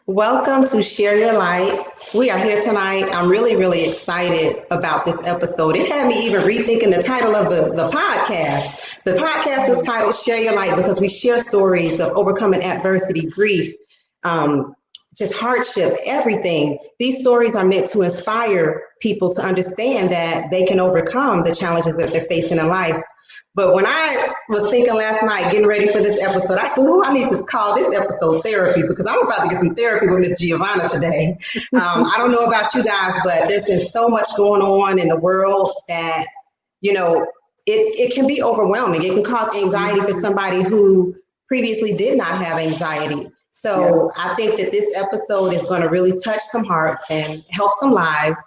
Welcome to Share Your Light. We are here tonight. I'm really excited about this episode. It had me even rethinking the title of the podcast. The podcast is titled Share Your Light because we share stories of overcoming adversity, grief, just hardship, everything. These stories are meant to inspire people to understand that they can overcome the challenges that they're facing in life. But when I was thinking last night, getting ready for this episode, I said, I need to call this episode therapy because I'm about to get some therapy with Miss Giovanna today. I don't know about you guys, but there's been so much going on in the world that, it can be overwhelming. It can cause anxiety for somebody who previously did not have anxiety. So I think that this episode is going to really touch some hearts and help some lives.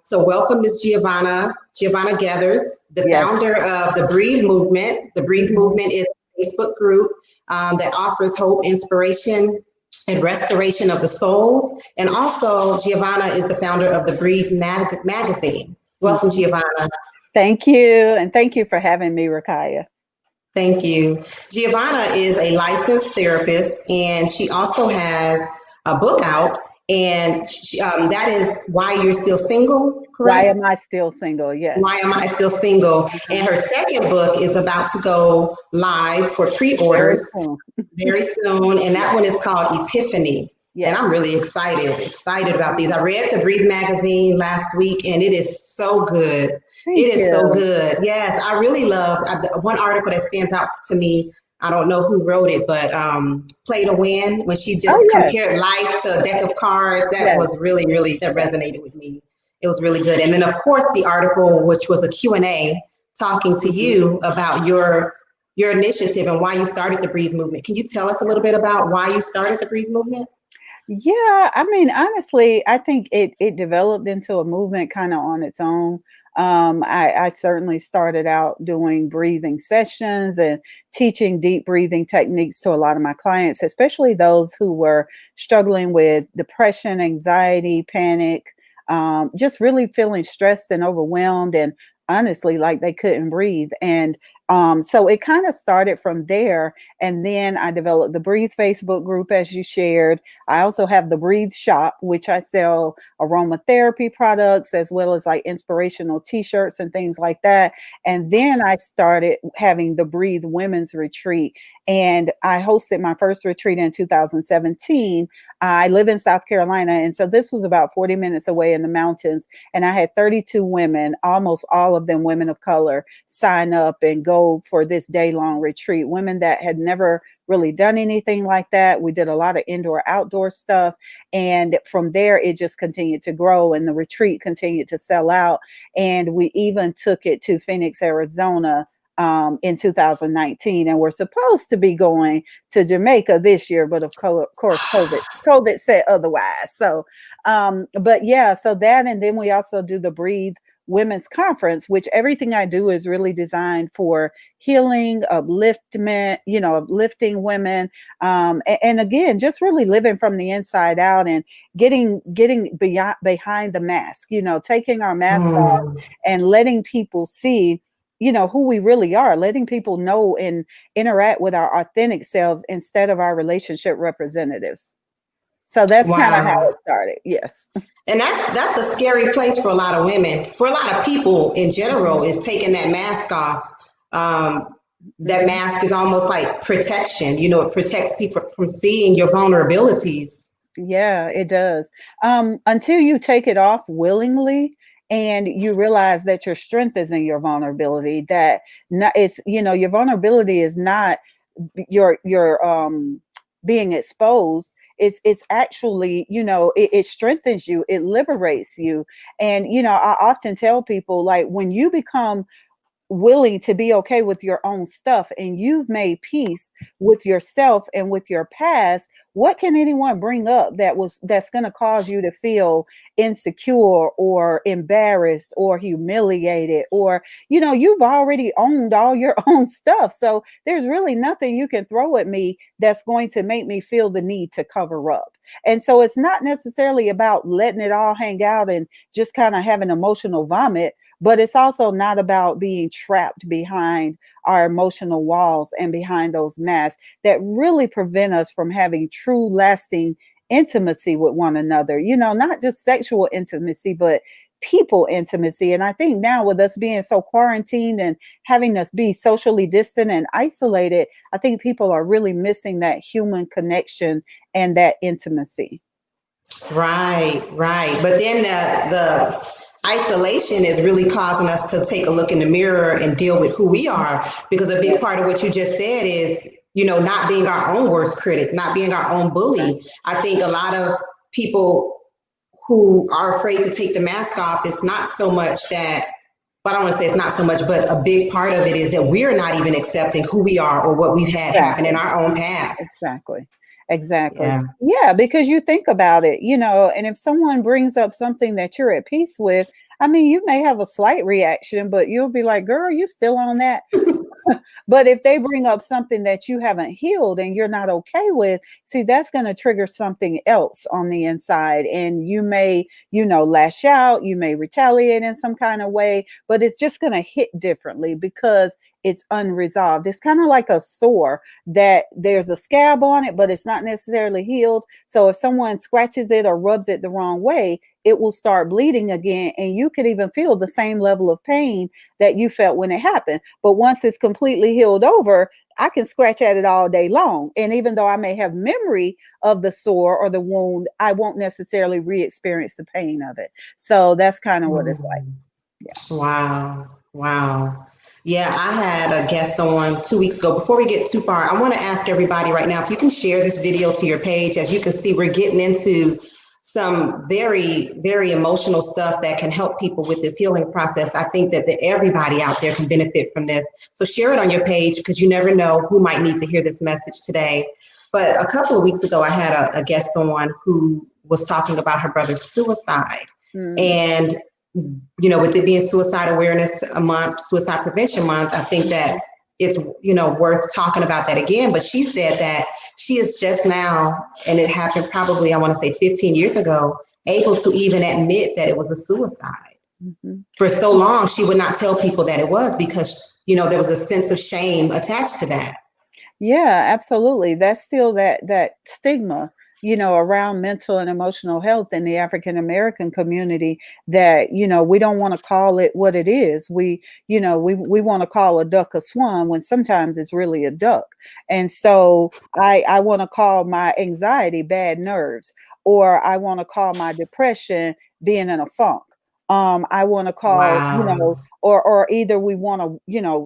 So welcome, Ms. Giovanna Geathers, the founder of the Breathe Movement. The Breathe Movement is a Facebook group that offers hope, inspiration, and restoration of the souls. And also, Giovanna is the founder of the Breathe magazine. Welcome, Giovanna. Thank you. And thank you for having me, Rakaya. Thank you. Giovanna is a licensed therapist, and she also has a book out, and that is Why You're Still Single, correct? Why Am I Still Single? Yes. Why Am I Still Single? And her second book is about to go live for pre-orders very soon, and that one is called Epiphany. Yes. And I'm really excited about these. I read the Breathe magazine last week, and it is so good. It is so good. Yes, I really loved one article that stands out to me. I don't know who wrote it, but Play to Win, when she just compared life to a deck of cards. That was really, that resonated with me. It was really good. And then, of course, the article, which was a Q&A, talking to you about your initiative and why you started the Breathe movement. Can you tell us a little bit about why you started the Breathe movement? Yeah, I mean, honestly, I think it developed into a movement kind of on its own. I certainly started out doing breathing sessions and teaching deep breathing techniques to a lot of my clients, especially those who were struggling with depression, anxiety, panic, just really feeling stressed and overwhelmed, and honestly, like they couldn't breathe. And so it kind of started from there. And then I developed the Breathe Facebook group, as you shared. I also have the Breathe shop, which I sell aromatherapy products as well as like inspirational t-shirts and things like that. And then I started having the Breathe Women's Retreat. And I hosted my first retreat in 2017. I live in South Carolina. And so this was about 40 minutes away in the mountains. And I had 32 women, almost all of them women of color, sign up and go for this day-long retreat. Women that had never really done anything like that. We did a lot of indoor-outdoor stuff. And from there, it just continued to grow and the retreat continued to sell out. And we even took it to Phoenix, Arizona in 2019, and we're supposed to be going to Jamaica this year, but of course COVID said otherwise. So but yeah, so that, and then we also do the Breathe Women's Conference, which everything I do is really designed for healing, upliftment, uplifting women, and again, just really living from the inside out and getting behind the mask, taking our mask off and letting people see who we really are, letting people know and interact with our authentic selves instead of our relationship representatives. So that's kind of how it started. Yes. And that's a scary place for a lot of women, for a lot of people in general, is taking that mask off. That mask is almost like protection. It protects people from seeing your vulnerabilities. Yeah, it does. Until you take it off willingly, and you realize that your strength is in your vulnerability, that your vulnerability is not your being exposed. It's actually, it strengthens you, it liberates you. And, I often tell people, like, when you become willing to be okay with your own stuff and you've made peace with yourself and with your past, what can anyone bring up that's going to cause you to feel insecure or embarrassed or humiliated? Or you've already owned all your own stuff, so there's really nothing you can throw at me that's going to make me feel the need to cover up. And so it's not necessarily about letting it all hang out and just kind of having emotional vomit, but it's also not about being trapped behind our emotional walls and behind those masks that really prevent us from having true, lasting, intimacy with one another, not just sexual intimacy, but people intimacy. And I think now with us being so quarantined and having us be socially distant and isolated, I think people are really missing that human connection and that intimacy. Right, right. But then the isolation is really causing us to take a look in the mirror and deal with who we are. Because a big part of what you just said is, not being our own worst critic, not being our own bully. I think a lot of people who are afraid to take the mask off, it's not so much that, but I don't want to say it's not so much, but a big part of it is that we're not even accepting who we are or what we've had happen in our own past. Exactly. Exactly. Yeah, because you think about it, and if someone brings up something that you're at peace with, I mean, you may have a slight reaction, but you'll be like, girl, you still on that? But if they bring up something that you haven't healed and you're not okay with, see, that's going to trigger something else on the inside. And you may, lash out, you may retaliate in some kind of way, but it's just going to hit differently because it's unresolved. It's kind of like a sore that there's a scab on it, but it's not necessarily healed. So if someone scratches it or rubs it the wrong way, it will start bleeding again. And you could even feel the same level of pain that you felt when it happened. But once it's completely healed over, I can scratch at it all day long. And even though I may have memory of the sore or the wound, I won't necessarily re-experience the pain of it. So that's kind of what it's like. Yeah. Wow. Wow. Yeah, I had a guest on 2 weeks ago. Before we get too far, I want to ask everybody right now, if you can share this video to your page. As you can see, we're getting into some very, very emotional stuff that can help people with this healing process. I think that everybody out there can benefit from this. So share it on your page because you never know who might need to hear this message today. But a couple of weeks ago, I had a guest on who was talking about her brother's suicide. And with it being Suicide Awareness Month, Suicide Prevention Month, I think that it's, worth talking about that again. But she said that she is just now, and it happened probably, I want to say 15 years ago, able to even admit that it was a suicide. For so long, she would not tell people that it was because, there was a sense of shame attached to that. Yeah, absolutely. That's still that stigma, around mental and emotional health in the African American community that, we don't want to call it what it is. We want to call a duck a swan when sometimes it's really a duck. And so I want to call my anxiety bad nerves, or I want to call my depression being in a funk. I want to call, or either we want to,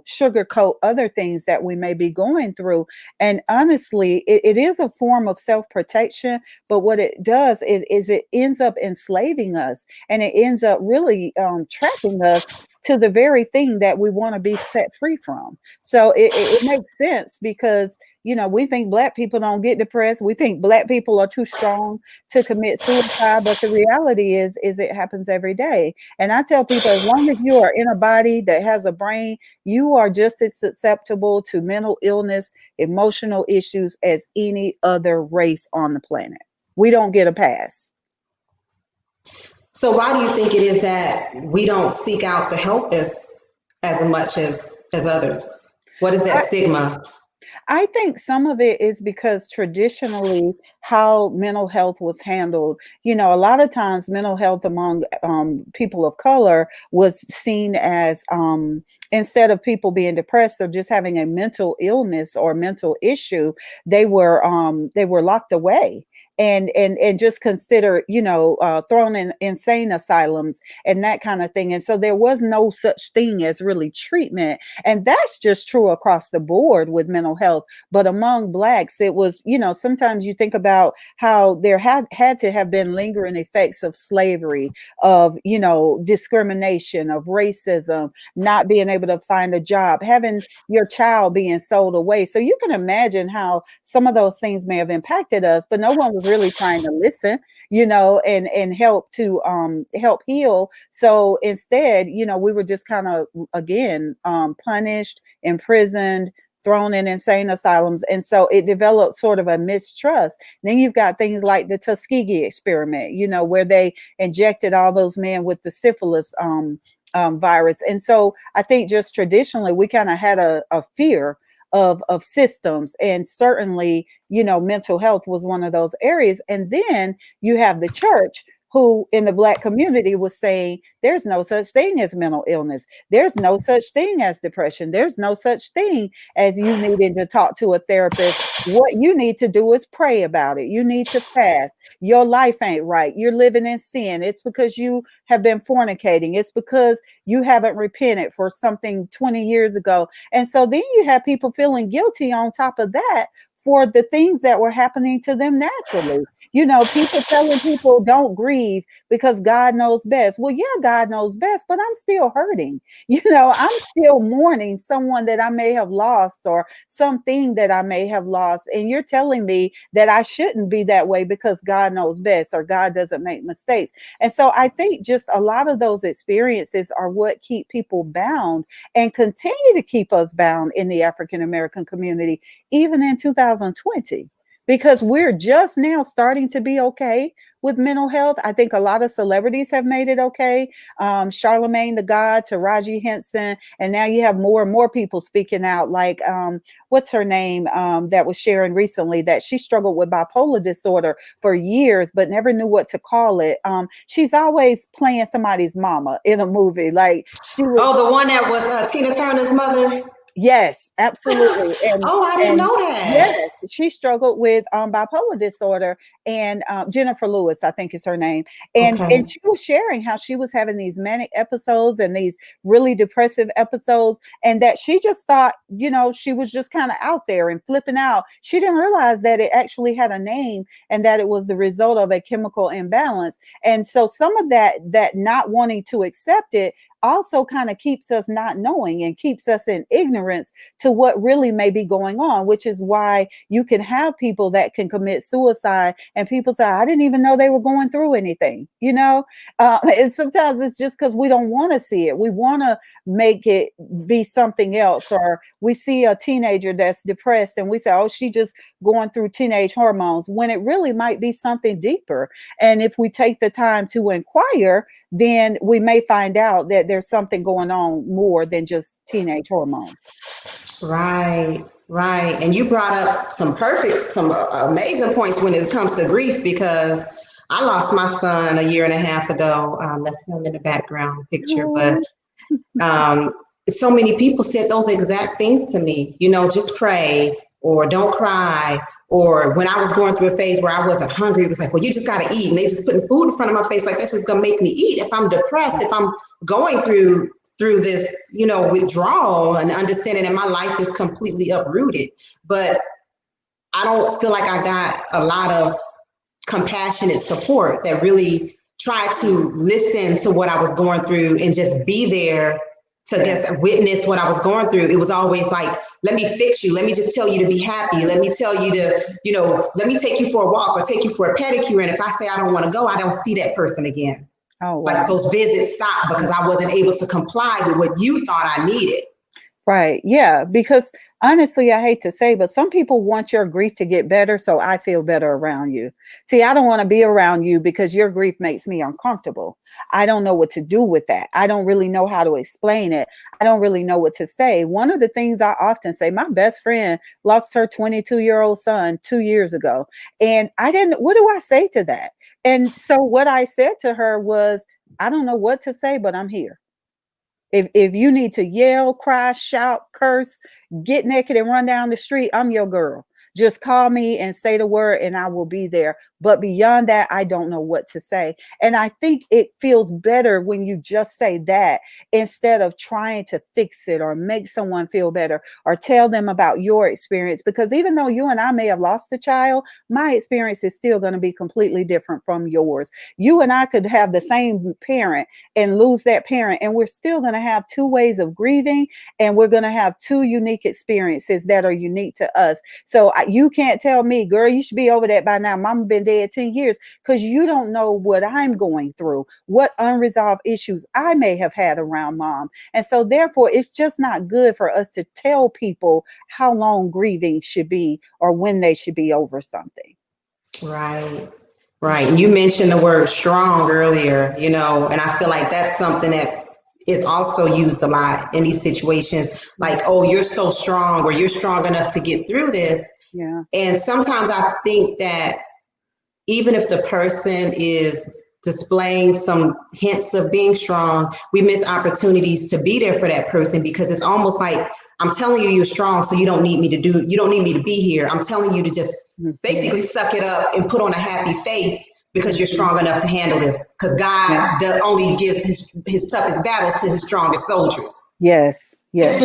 sugarcoat other things that we may be going through. And honestly, it is a form of self-protection, but what it does is it ends up enslaving us, and it ends up really trapping us to the very thing that we want to be set free from. So it makes sense because, we think Black people don't get depressed. We think Black people are too strong to commit suicide, but the reality is it happens every day. And I tell people, as long as you are in a body that has a brain, you are just as susceptible to mental illness, emotional issues as any other race on the planet. We don't get a pass. So why do you think it is that we don't seek out the help as much as others? What is that stigma? I think some of it is because traditionally how mental health was handled, a lot of times mental health among people of color was seen as instead of people being depressed or just having a mental illness or mental issue, they were locked away. And just consider, thrown in insane asylums and that kind of thing. And so there was no such thing as really treatment. And that's just true across the board with mental health. But among Blacks, it was, sometimes you think about how there had to have been lingering effects of slavery, of, discrimination, of racism, not being able to find a job, having your child being sold away. So you can imagine how some of those things may have impacted us, but no one was really trying to listen, and help to help heal. So instead, we were just kind of again punished, imprisoned, thrown in insane asylums. And so it developed sort of a mistrust. And then you've got things like the Tuskegee experiment, where they injected all those men with the syphilis virus. And so I think just traditionally we kind of had a fear of systems. And certainly, mental health was one of those areas. And then you have the church, who in the Black community was saying there's no such thing as mental illness. There's no such thing as depression. There's no such thing as you needing to talk to a therapist. What you need to do is pray about it. You need to fast. Your life ain't right. You're living in sin. It's because you have been fornicating. It's because you haven't repented for something 20 years ago. And so then you have people feeling guilty on top of that for the things that were happening to them naturally. People telling people don't grieve because God knows best. Well, yeah, God knows best, but I'm still hurting. I'm still mourning someone that I may have lost or something that I may have lost. And you're telling me that I shouldn't be that way because God knows best or God doesn't make mistakes. And so I think just a lot of those experiences are what keep people bound and continue to keep us bound in the African American community, even in 2020. Because we're just now starting to be okay with mental health. I think a lot of celebrities have made it okay. Charlemagne the God, Taraji Henson, and now you have more and more people speaking out. Like, what's her name, that was sharing recently that she struggled with bipolar disorder for years, but never knew what to call it. She's always playing somebody's mama in a movie. Like she was. Oh, the one that was Tina Turner's mother. Yes, absolutely. Oh, I didn't know Yes, that. she struggled with bipolar disorder, and Jennifer Lewis, I think is her name. And Okay. she was sharing how she was having these manic episodes and these really depressive episodes, and that she just thought, she was just kind of out there and flipping out. She didn't realize that it actually had a name and that it was the result of a chemical imbalance. And so some of that not wanting to accept it also kind of keeps us not knowing and keeps us in ignorance to what really may be going on, which is why you can have people that can commit suicide and people say, I didn't even know they were going through anything, and sometimes it's just because we don't want to see it. We want to make it be something else, or we see a teenager that's depressed and we say, oh, she just going through teenage hormones, when it really might be something deeper. And if we take the time to inquire, then we may find out that there's something going on more than just teenage hormones. Right, right. And you brought up some amazing points when it comes to grief, because I lost my son a year and a half ago. That's him in the background picture. But Oh, um, so many people said those exact things to me, just pray or don't cry. Or when I was going through a phase where I wasn't hungry, it was like, well, you just got to eat. And they just putting food in front of my face like this is going to make me eat. If I'm depressed, if I'm going through this, withdrawal, and understanding that my life is completely uprooted. But I don't feel like I got a lot of compassionate support that really tried to listen to what I was going through and just be there to just witness what I was going through. It was always like, let me fix you. Let me just tell you to be happy. Let me tell you to, let me take you for a walk or take you for a pedicure. And if I say I don't want to go, I don't see that person again. oh, wow. Like those visits stopped because I wasn't able to comply with what you thought I needed. Right. Yeah. Because honestly, I hate to say, but some people want your grief to get better. So I feel better around you. See, I don't want to be around you because your grief makes me uncomfortable. I don't know what to do with that. I don't really know how to explain it. I don't really know what to say. One of the things I often say, my best friend lost her 22-year-old son 2 years ago. And what do I say to that? And so what I said to her was, I don't know what to say, but I'm here. If you need to yell, cry, shout, curse, get naked and run down the street, I'm your girl. Just call me and say the word and I will be there. But beyond that, I don't know what to say. And I think it feels better when you just say that instead of trying to fix it or make someone feel better or tell them about your experience. Because even though you and I may have lost a child, my experience is still going to be completely different from yours. You and I could have the same parent and lose that parent, and we're still going to have two ways of grieving, and we're going to have two unique experiences that are unique to us. So you can't tell me, girl, you should be over that by now. Mama been dead 10 years, because you don't know what I'm going through, what unresolved issues I may have had around mom. And so therefore, it's just not good for us to tell people how long grieving should be or when they should be over something. Right. Right. And you mentioned the word strong earlier, and I feel like that's something that is also used a lot in these situations. Like, oh, you're so strong, or you're strong enough to get through this. Yeah. And sometimes I think that even if the person is displaying some hints of being strong, we miss opportunities to be there for that person, because it's almost like, I'm telling you you're strong, so you don't need me to be here. I'm telling you to just basically suck it up and put on a happy face because you're strong enough to handle this. Because God only gives his toughest battles to his strongest soldiers. Yes, yes.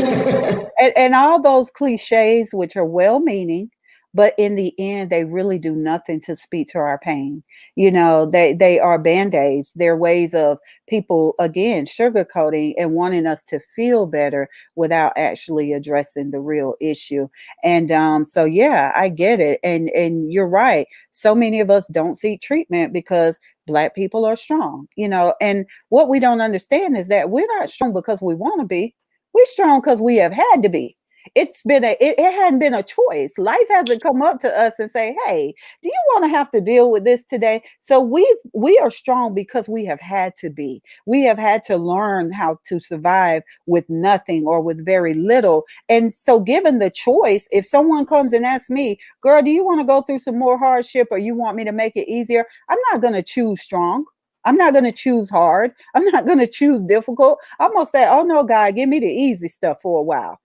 And all those cliches, which are well-meaning, but in the end, they really do nothing to speak to our pain. They are band-aids. They're ways of people, again, sugarcoating and wanting us to feel better without actually addressing the real issue. And so, yeah, I get it. And you're right. So many of us don't seek treatment because Black people are strong, and what we don't understand is that we're not strong because we want to be. We're strong because we have had to be. It hadn't been a choice. Life hasn't come up to us and say, hey, do you want to have to deal with this today? So we are strong because we have had to be. We have had to learn how to survive with nothing or with very little. And so given the choice, if someone comes and asks me, girl, do you want to go through some more hardship, or you want me to make it easier? I'm not going to choose strong. I'm not going to choose hard. I'm not going to choose difficult. I'm going to say, oh no, God, give me the easy stuff for a while.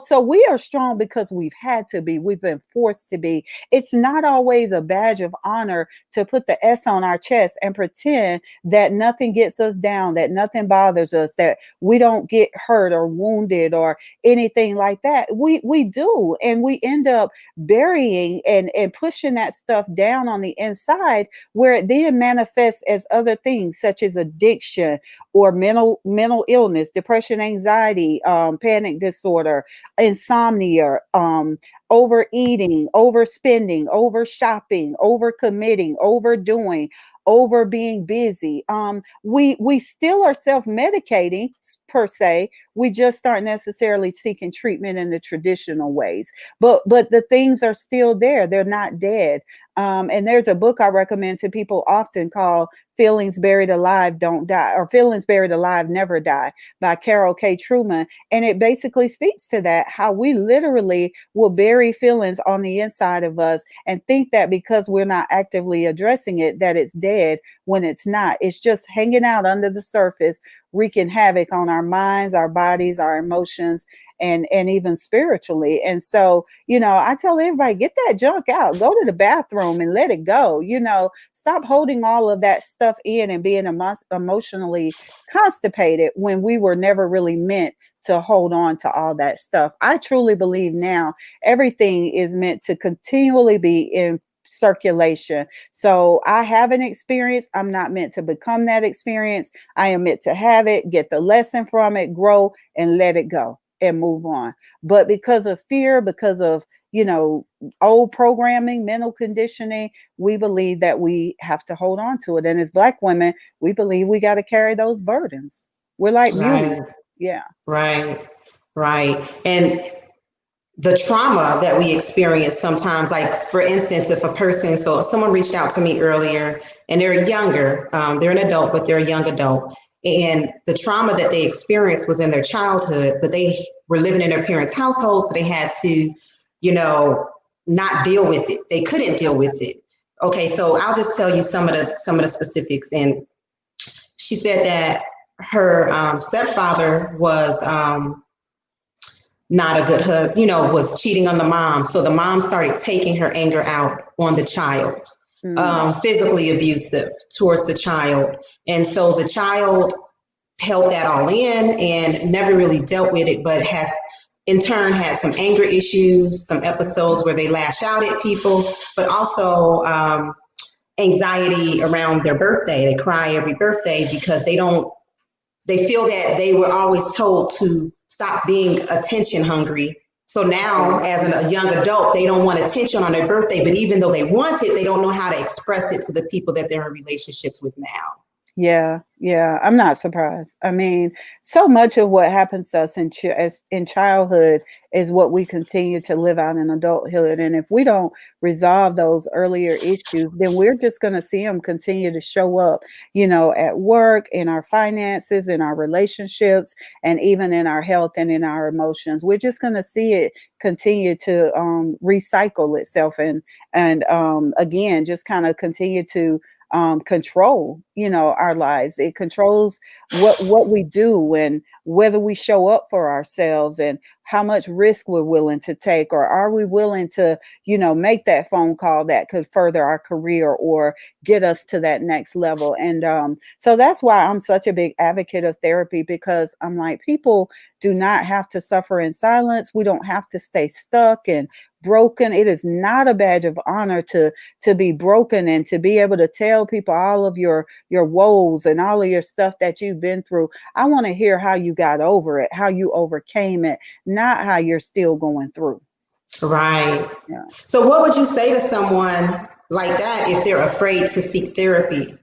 So we are strong because we've had to be. We've been forced to be. It's not always a badge of honor to put the S on our chest and pretend that nothing gets us down, that nothing bothers us, that we don't get hurt or wounded or anything like that. We do. And we end up burying and pushing that stuff down on the inside, where it then manifests as other things such as addiction or mental illness, depression, anxiety, panic disorder, insomnia, overeating, overspending, over shopping, over committing, overdoing, over being busy. We still are self-medicating per se. We just aren't necessarily seeking treatment in the traditional ways. But the things are still there. They're not dead. And there's a book I recommend to people often called Feelings Buried Alive Don't Die, or Feelings Buried Alive Never Die, by Carol K. Truman. And it basically speaks to that, how we literally will bury feelings on the inside of us and think that because we're not actively addressing it, that it's dead, when it's not. It's just hanging out under the surface, wreaking havoc on our minds, our bodies, our emotions, and even spiritually. And so, I tell everybody, get that junk out, go to the bathroom and let it go. Stop holding all of that stuff in and being emotionally constipated when we were never really meant to hold on to all that stuff. I truly believe now everything is meant to continually be in circulation. So I have an experience. I'm not meant to become that experience. I am meant to have it, get the lesson from it, grow, and let it go and move on. But because of fear, because of, old programming, mental conditioning, we believe that we have to hold on to it. And as Black women, we believe we got to carry those burdens. We're like mules. Yeah. Right. And the trauma that we experience sometimes, like for instance, if someone reached out to me earlier and they're younger, they're an adult, but they're a young adult. And the trauma that they experienced was in their childhood, but they were living in their parents' household. So they had to, not deal with it. They couldn't deal with it. Okay. So I'll just tell you some of the specifics. And she said that her stepfather was not a good husband, was cheating on the mom. So the mom started taking her anger out on the child, physically abusive towards the child. And so the child held that all in and never really dealt with it, but has in turn had some anger issues, some episodes where they lash out at people, but also anxiety around their birthday. They cry every birthday because they feel that they were always told to stop being attention hungry. So now as a young adult, they don't want attention on their birthday, but even though they want it, they don't know how to express it to the people that they're in relationships with now. Yeah, yeah, I'm not surprised. I mean, so much of what happens to us in childhood is what we continue to live out in adulthood, and if we don't resolve those earlier issues, then we're just going to see them continue to show up, at work, in our finances, in our relationships, and even in our health and in our emotions. We're just going to see it continue to recycle itself, and again, just kind of continue to control our lives. It controls what we do and whether we show up for ourselves and how much risk we're willing to take, or are we willing to make that phone call that could further our career or get us to that next level. And so that's why I'm such a big advocate of therapy, because I'm like, people do not have to suffer in silence. We don't have to stay stuck and broken. It is not a badge of honor to be broken and to be able to tell people all of your woes and all of your stuff that you've been through. I want to hear how you got over it, how you overcame it, not how you're still going through. Right. Yeah. So, what would you say to someone like that if they're afraid to seek therapy?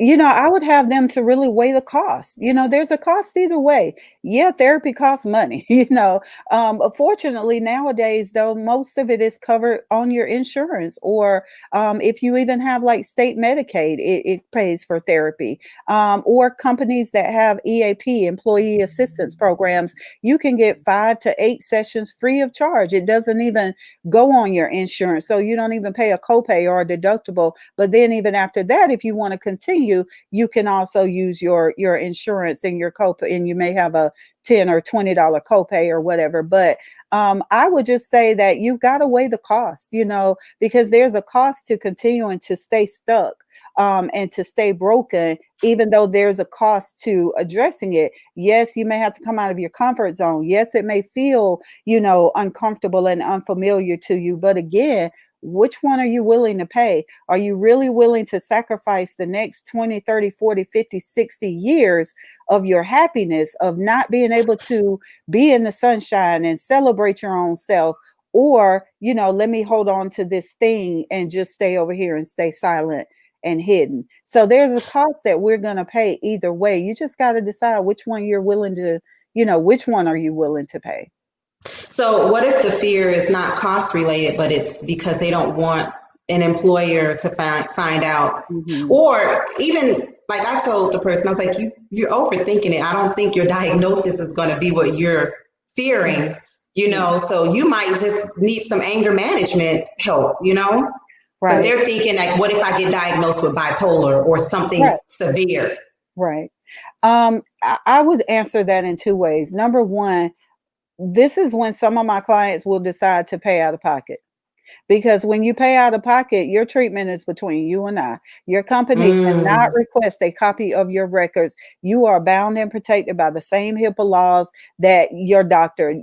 I would have them to really weigh the cost. There's a cost either way. Yeah, therapy costs money. Fortunately, nowadays, though, most of it is covered on your insurance, or if you even have like state Medicaid, it pays for therapy. Or companies that have EAP, employee assistance programs, you can get 5 to 8 sessions free of charge. It doesn't even go on your insurance, so you don't even pay a copay or a deductible. But then even after that, if you want to continue, you can also use your insurance and your copay, and you may have a $10 or $20 copay or whatever. But I would just say that you've got to weigh the cost, because there's a cost to continuing to stay stuck, and to stay broken, even though there's a cost to addressing it. Yes, you may have to come out of your comfort zone. Yes, it may feel, uncomfortable and unfamiliar to you. But again, which one are you willing to pay? Are you really willing to sacrifice the next 20, 30, 40, 50, 60 years of your happiness, of not being able to be in the sunshine and celebrate your own self? Or, let me hold on to this thing and just stay over here and stay silent and hidden. So there's a cost that we're going to pay either way. You just got to decide which one you're willing to, which one are you willing to pay? So, what if the fear is not cost related, but it's because they don't want an employer to find out, Hmm. or even like I told the person, I was like, you're overthinking it. I don't think your diagnosis is going to be what you're fearing, Yeah. So you might just need some anger management help, But Right. they're thinking like, what if I get diagnosed with bipolar or something Right. severe? Right. I would answer that in two ways. Number one, this is when some of my clients will decide to pay out of pocket. Because when you pay out of pocket, your treatment is between you and I. Your company cannot Mm, request a copy of your records. You are bound and protected by the same HIPAA laws that your doctor,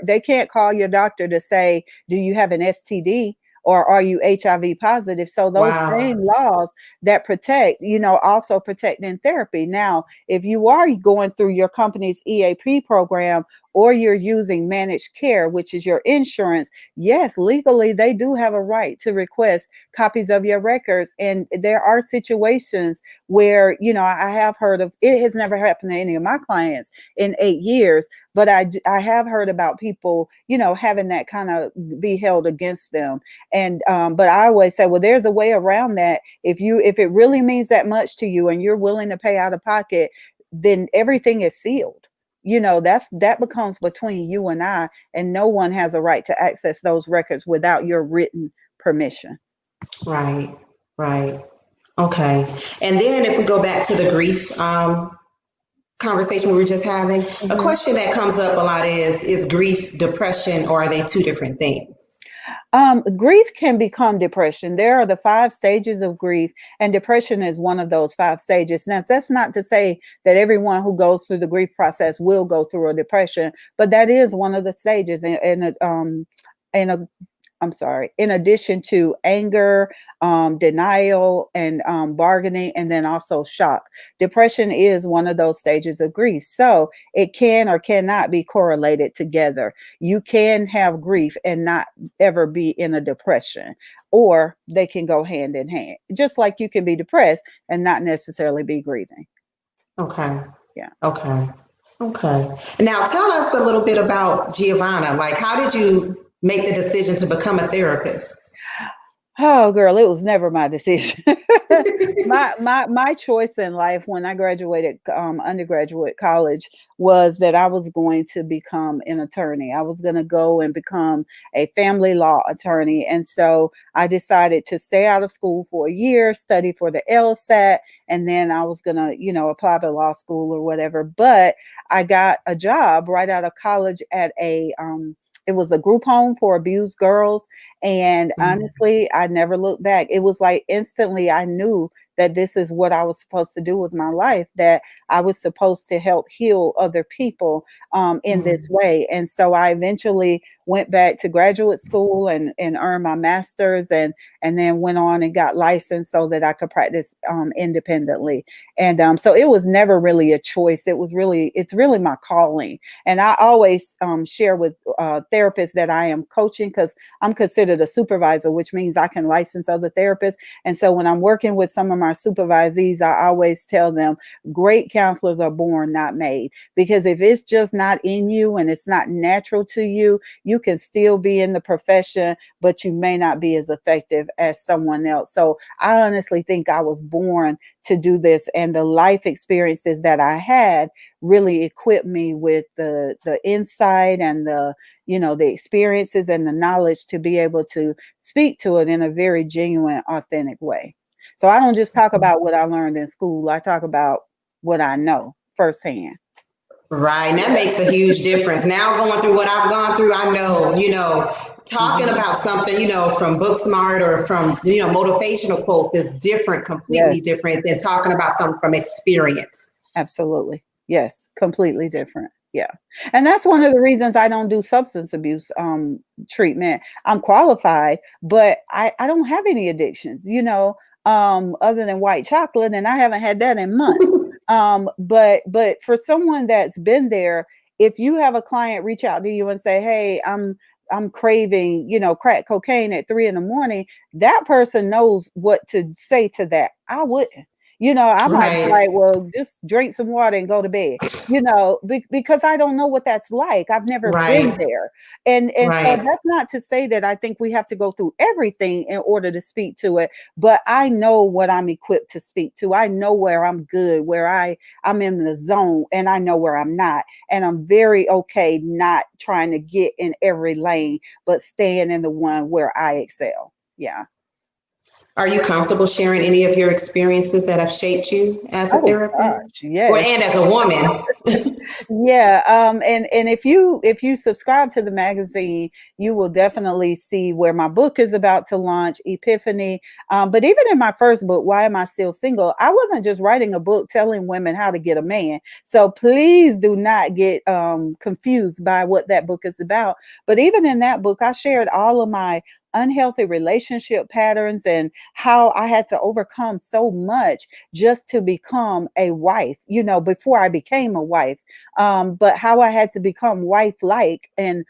they can't call your doctor to say, do you have an STD? Or are you HIV positive? So those wow. same laws that protect, also protect in therapy. Now, if you are going through your company's EAP program, or you're using managed care, which is your insurance, yes, legally they do have a right to request copies of your records. And there are situations where, I have heard of, it has never happened to any of my clients in 8 years, but I have heard about people, having that kind of be held against them. And but I always say, well, there's a way around that. If it really means that much to you and you're willing to pay out of pocket, then everything is sealed. That becomes between you and I, and no one has a right to access those records without your written permission. Right, right. Okay. And then if we go back to the grief conversation we were just having, a Mhm. question that comes up a lot is grief depression, or are they two different things? Grief can become depression. There are the 5 stages of grief, and depression is one of those 5 stages. Now, that's not to say that everyone who goes through the grief process will go through a depression, but that is one of the stages. And a I'm sorry, in addition to anger, denial, and bargaining, and then also shock. Depression is one of those stages of grief. So it can or cannot be correlated together. You can have grief and not ever be in a depression, or they can go hand in hand, just like you can be depressed and not necessarily be grieving. Okay. Yeah. Okay. Okay. Now tell us a little bit about Giovanna. Like, how did you make the decision to become a therapist? Oh, girl, it was never my decision. My choice in life when I graduated undergraduate college was that I was going to become an attorney. I was going to go and become a family law attorney. And so I decided to stay out of school for a year, study for the LSAT, and then I was going to, apply to law school or whatever. But I got a job right out of college at it was a group home for abused girls. And Mm, honestly, I never looked back. It was like instantly I knew that this is what I was supposed to do with my life, that I was supposed to help heal other people in this mm. way. And so I eventually went back to graduate school and earned my master's, and then went on and got licensed so that I could practice independently. And so it was never really a choice. It's really my calling. And I always share with therapists that I am coaching, because I'm considered a supervisor, which means I can license other therapists. And so when I'm working with some of my supervisees, I always tell them great counselors are born, not made. Because if it's just not in you and it's not natural to you, you can still be in the profession, but you may not be as effective as someone else. So I honestly think I was born to do this, and the life experiences that I had really equipped me with the insight and the experiences and the knowledge to be able to speak to it in a very genuine, authentic way. So I don't just talk about what I learned in school. I talk about what I know firsthand. Right. And that makes a huge difference. Now going through what I've gone through, I know, talking Mhm. about something, from book smart or from, motivational quotes is different, completely Yes, different than talking about something from experience. absolutely. Yes, completely different. Yeah. And that's one of the reasons I don't do substance abuse treatment. I'm qualified, but I don't have any addictions, other than white chocolate, and I haven't had that in months. But for someone that's been there, if you have a client reach out to you and say, "Hey, I'm craving, crack cocaine at 3 in the morning," that person knows what to say to that. I wouldn't. I might be Right. like, well, just drink some water and go to bed, because I don't know what that's like. I've never been Right. there. And so Right. that's not to say that I think we have to go through everything in order to speak to it, but I know what I'm equipped to speak to. I know where I'm good, where I'm in the zone, and I know where I'm not. And I'm very okay not trying to get in every lane, but staying in the one where I excel. Yeah. Are you comfortable sharing any of your experiences that have shaped you as a Oh therapist? gosh, Or yes. and as a woman? Yeah, and if you subscribe to the magazine, you will definitely see where my book is about to launch, Epiphany. But even in my first book, Why Am I Still Single? I wasn't just writing a book telling women how to get a man. So please do not get confused by what that book is about. But even in that book, I shared all of my unhealthy relationship patterns and how I had to overcome so much just to become a wife, before I became a wife, but how I had to become wife-like and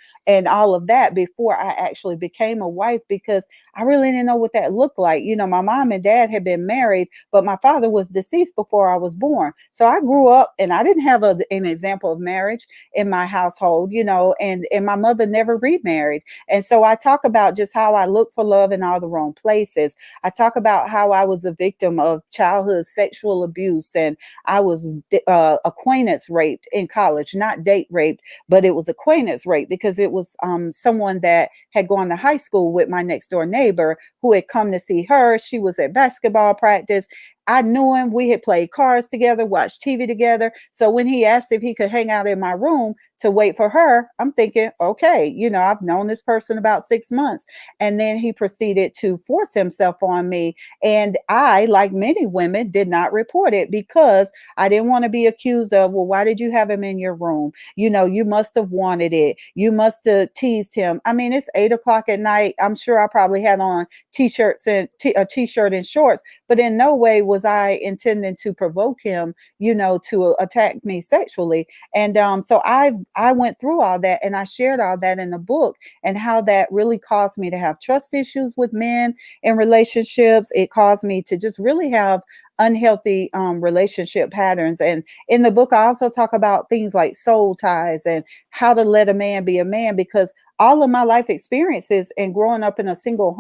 all of that before I actually became a wife, because I really didn't know what that looked like. My mom and dad had been married, but my father was deceased before I was born. So I grew up and I didn't have an example of marriage in my household, and my mother never remarried. And so I talk about just how I look for love in all the wrong places. I talk about how I was a victim of childhood sexual abuse, and I was acquaintance raped in college, not date raped, but it was acquaintance rape, because it was someone that had gone to high school with my next door neighbor who had come to see her. She was at basketball practice. I knew him. We had played cards together, watched TV together. So when he asked if he could hang out in my room to wait for her. I'm thinking, okay, I've known this person about 6 months. And then he proceeded to force himself on me. And I, like many women, did not report it because I didn't want to be accused of, well, why did you have him in your room? You must have wanted it. You must have teased him. I mean, it's 8 o'clock at night. I'm sure I probably had on t-shirts and a t-shirt and shorts, but in no way was I intending to provoke him, to attack me sexually. And so I went through all that, and I shared all that in the book, and how that really caused me to have trust issues with men in relationships. It caused me to just really have unhealthy relationship patterns. And in the book, I also talk about things like soul ties and how to let a man be a man, because all of my life experiences and growing up in a single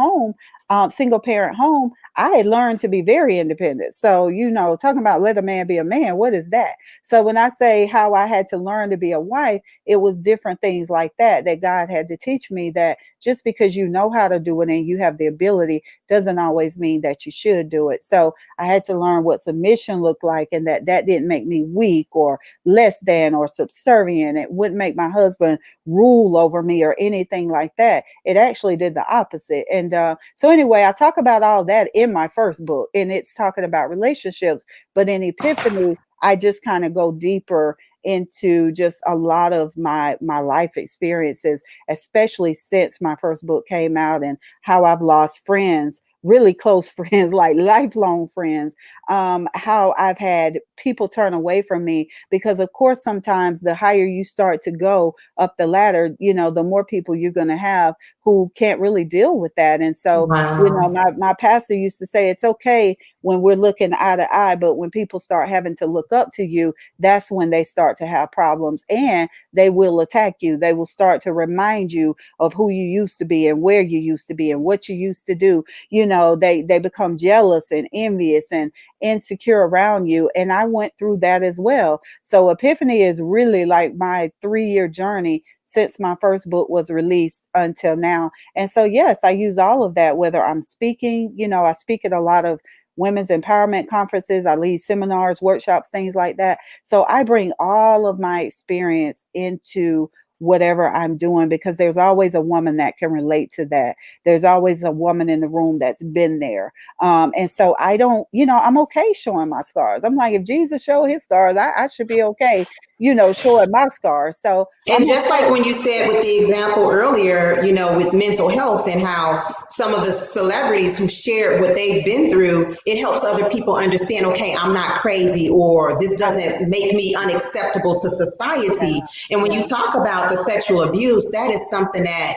parent home, I had learned to be very independent. So, talking about let a man be a man, what is that? So when I say how I had to learn to be a wife, it was different things like that God had to teach me, that just because you know how to do it and you have the ability doesn't always mean that you should do it. So I had to learn what submission looked like, and that didn't make me weak or less than or subservient. It wouldn't make my husband rule over me or anything like that. It actually did the opposite. And so anyway, I talk about all that in my first book, and it's talking about relationships. But in Epiphany, I just kind of go deeper into just a lot of my life experiences, especially since my first book came out, and how I've lost friends, really close friends, like lifelong friends, how I've had people turn away from me, because of course sometimes the higher you start to go up the ladder, the more people you're going to have who can't really deal with that. And so, Wow. my pastor used to say, it's okay when we're looking eye to eye, but when people start having to look up to you, that's when they start to have problems, and they will attack you. They will start to remind you of who you used to be and where you used to be and what you used to do. They become jealous and envious and insecure around you. And I went through that as well. So Epiphany is really like my 3-year journey since my first book was released until now. And so, yes, I use all of that, whether I'm speaking, I speak at a lot of women's empowerment conferences, I lead seminars, workshops, things like that. So I bring all of my experience into whatever I'm doing, because there's always a woman that can relate to that. There's always a woman in the room that's been there. And so I don't, I'm okay showing my scars. I'm like, if Jesus showed his scars, I should be okay, showing my scars. So And I'm just like okay. when you said with the example earlier, with mental health and how some of the celebrities who shared what they've been through, it helps other people understand, okay, I'm not crazy, or this doesn't make me unacceptable to Yeah, society. And when you yeah, talk about the sexual abuse, that is something that,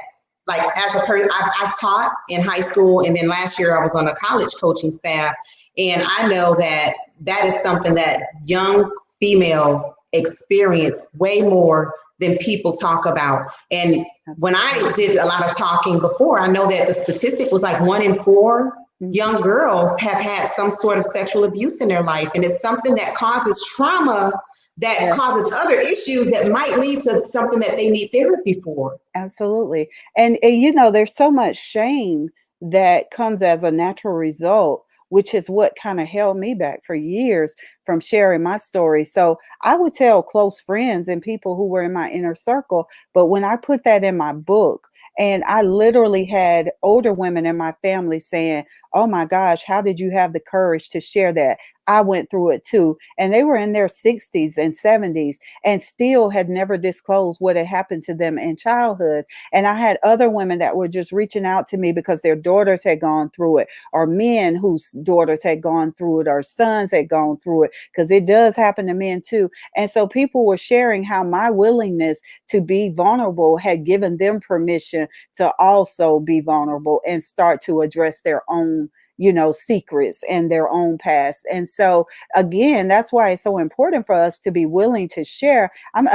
like, as a person, I've taught in high school, and then last year I was on a college coaching staff. And I know that that is something that young females experience way more than people talk about. And when I absolutely. did a lot of talking before, I know that the statistic was like 1 in 4 Mhm. young girls have had some sort of sexual abuse in their life. And it's something that causes trauma, that Yeah. causes other issues that might lead to something that they need therapy for. Absolutely. And there's so much shame that comes as a natural result, which is what kind of held me back for years from sharing my story. So I would tell close friends and people who were in my inner circle, but when I put that in my book, and I literally had older women in my family saying, "Oh my gosh, how did you have the courage to share that? I went through it too." And they were in their 60s and 70s and still had never disclosed what had happened to them in childhood. And I had other women that were just reaching out to me because their daughters had gone through it, or men whose daughters had gone through it, or sons had gone through it, because it does happen to men too. And so people were sharing how my willingness to be vulnerable had given them permission to also be vulnerable and start to address their own secrets and their own past. And so again, that's why it's so important for us to be willing to share. I'm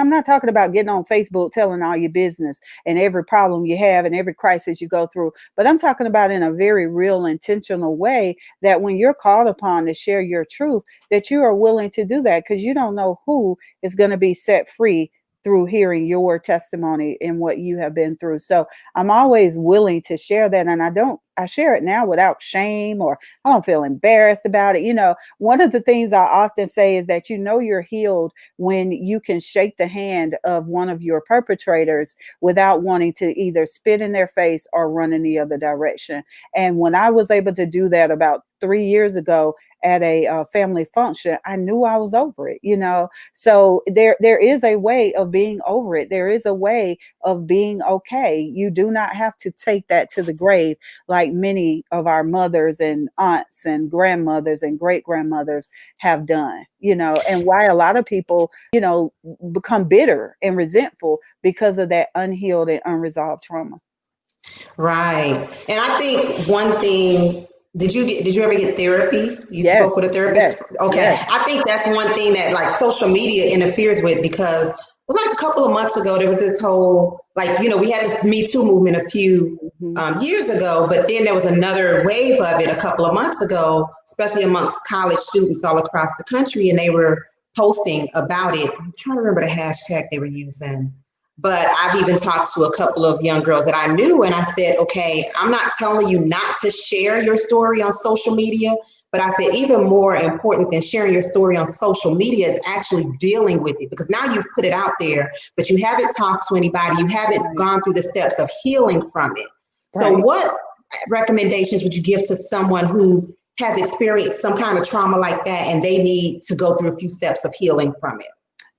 not talking about getting on Facebook telling all your business and every problem you have and every crisis you go through, but I'm talking about in a very real, intentional way, that when you're called upon to share your truth, that you are willing to do that, because you don't know who is going to be set free through hearing your testimony and what you have been through. So I'm always willing to share that. And I share it now without shame, or I don't feel embarrassed about it. One of the things I often say is that you're healed when you can shake the hand of one of your perpetrators without wanting to either spit in their face or run in the other direction. And when I was able to do that about 3 years ago at a family function, I knew I was over it. So there is a way of being over it. There is a way of being okay. You do not have to take that to the grave like many of our mothers and aunts and grandmothers and great grandmothers have done. And why a lot of people, become bitter and resentful because of that unhealed and unresolved trauma. Right. And I think one thing, did you ever get therapy? You Yes, spoke with a yes, therapist? Okay. yes. I think that's one thing that like social media interferes with, because like a couple of months ago there was this whole, like, we had this Me Too movement a few Mhm. years ago, but then there was another wave of it a couple of months ago, especially amongst college students all across the country, and they were posting about it. I'm trying to remember the hashtag they were using. But I've even talked to a couple of young girls that I knew, and I said, okay, I'm not telling you not to share your story on social media, but I said, even more important than sharing your story on social media is actually dealing with it, because now you've put it out there, but you haven't talked to anybody. You haven't Right, gone through the steps of healing from it. So right. what recommendations would you give to someone who has experienced some kind of trauma like that and they need to go through a few steps of healing from it?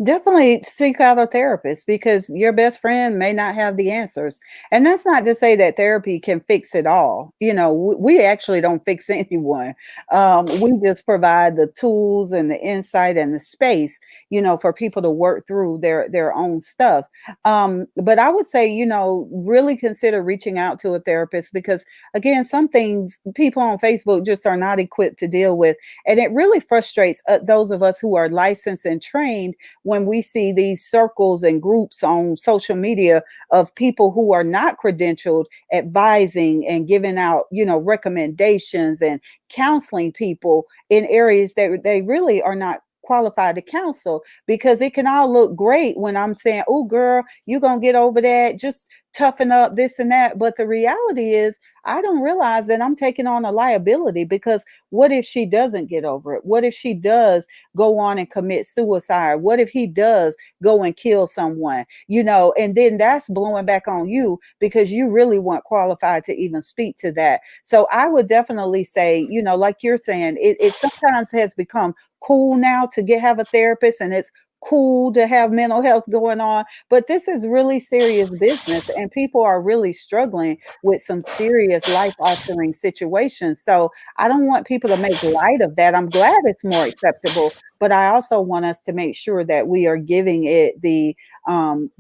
Definitely seek out a therapist, because your best friend may not have the answers. And that's not to say that therapy can fix it all. We actually don't fix anyone. We just provide the tools and the insight and the space, for people to work through their own stuff. But I would say, really consider reaching out to a therapist, because again, some things people on Facebook just are not equipped to deal with. And it really frustrates those of us who are licensed and trained when we see these circles and groups on social media of people who are not credentialed, advising and giving out, recommendations and counseling people in areas that they really are not qualified to counsel. Because it can all look great when I'm saying, oh girl, you're gonna get over that, just toughen up, this and that. But the reality is, I don't realize that I'm taking on a liability, because what if she doesn't get over it? What if she does go on and commit suicide? What if he does go and kill someone? And then that's blowing back on you, because you really weren't qualified to even speak to that. So I would definitely say, like you're saying, it sometimes has become cool now to have a therapist, and it's cool to have mental health going on, but this is really serious business, and people are really struggling with some serious life altering situations. So I don't want people to make light of that. I'm glad it's more acceptable, but I also want us to make sure that we are giving it the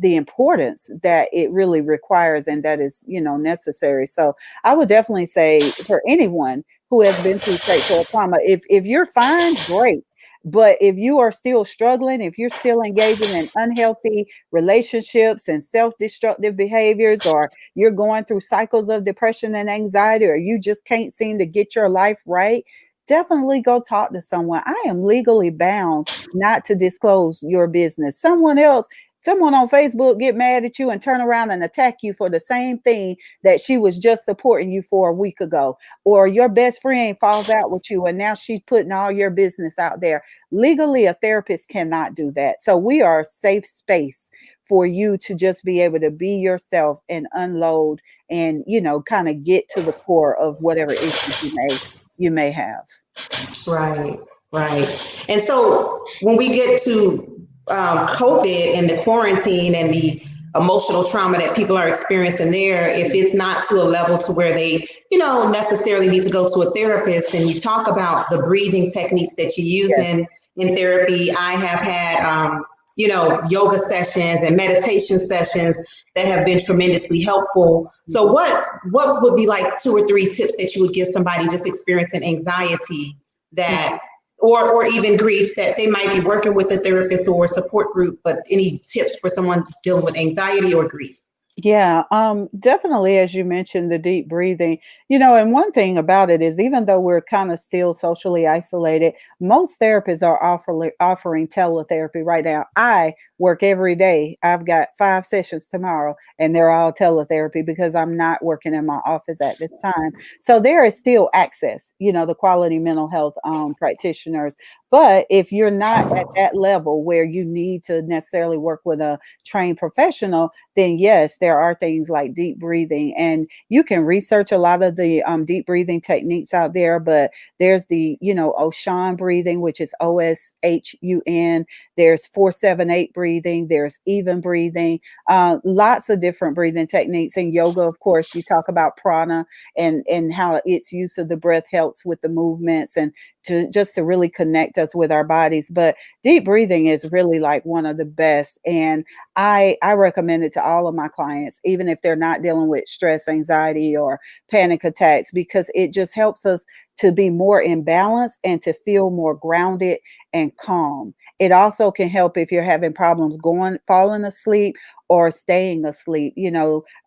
importance that it really requires, and that is, necessary. So I would definitely say, for anyone who has been through sexual trauma, if you're fine, great. But if you are still struggling, if you're still engaging in unhealthy relationships and self-destructive behaviors, or you're going through cycles of depression and anxiety, or you just can't seem to get your life right, definitely go talk to someone. I am legally bound not to disclose your business. Someone on Facebook get mad at you and turn around and attack you for the same thing that she was just supporting you for a week ago. Or your best friend falls out with you and now she's putting all your business out there. Legally, a therapist cannot do that. So we are a safe space for you to just be able to be yourself and unload and, kind of get to the core of whatever issues you may have. Right, right. And so when we get to COVID and the quarantine and the emotional trauma that people are experiencing there, if it's not to a level to where they, necessarily need to go to a therapist, and you talk about the breathing techniques that you use Yes. in therapy. I have had, yoga sessions and meditation sessions that have been tremendously helpful. So what would be like 2 or 3 tips that you would give somebody just experiencing anxiety, that or even grief, that they might be working with a therapist or a support group, but any tips for someone dealing with anxiety or grief? Yeah, definitely, as you mentioned, the deep breathing, and one thing about it is even though we're kind of still socially isolated, most therapists are offering teletherapy right now. I work every day. I've got 5 sessions tomorrow, and they're all teletherapy because I'm not working in my office at this time. So there is still access, the quality mental health practitioners. But if you're not at that level where you need to necessarily work with a trained professional, then yes, there are things like deep breathing. And you can research a lot of the deep breathing techniques out there, but there's the, Oshan breathing, which is OSHUN. There's 478 breathing. There's even breathing. Lots of different breathing techniques. In yoga, of course, you talk about prana and how its use of the breath helps with the movements and to really connect us with our bodies. But deep breathing is really like one of the best. And I recommend it to all of my clients, even if they're not dealing with stress, anxiety, or panic attacks, because it just helps us to be more in balance and to feel more grounded and calm. It also can help if you're having problems falling asleep or staying asleep.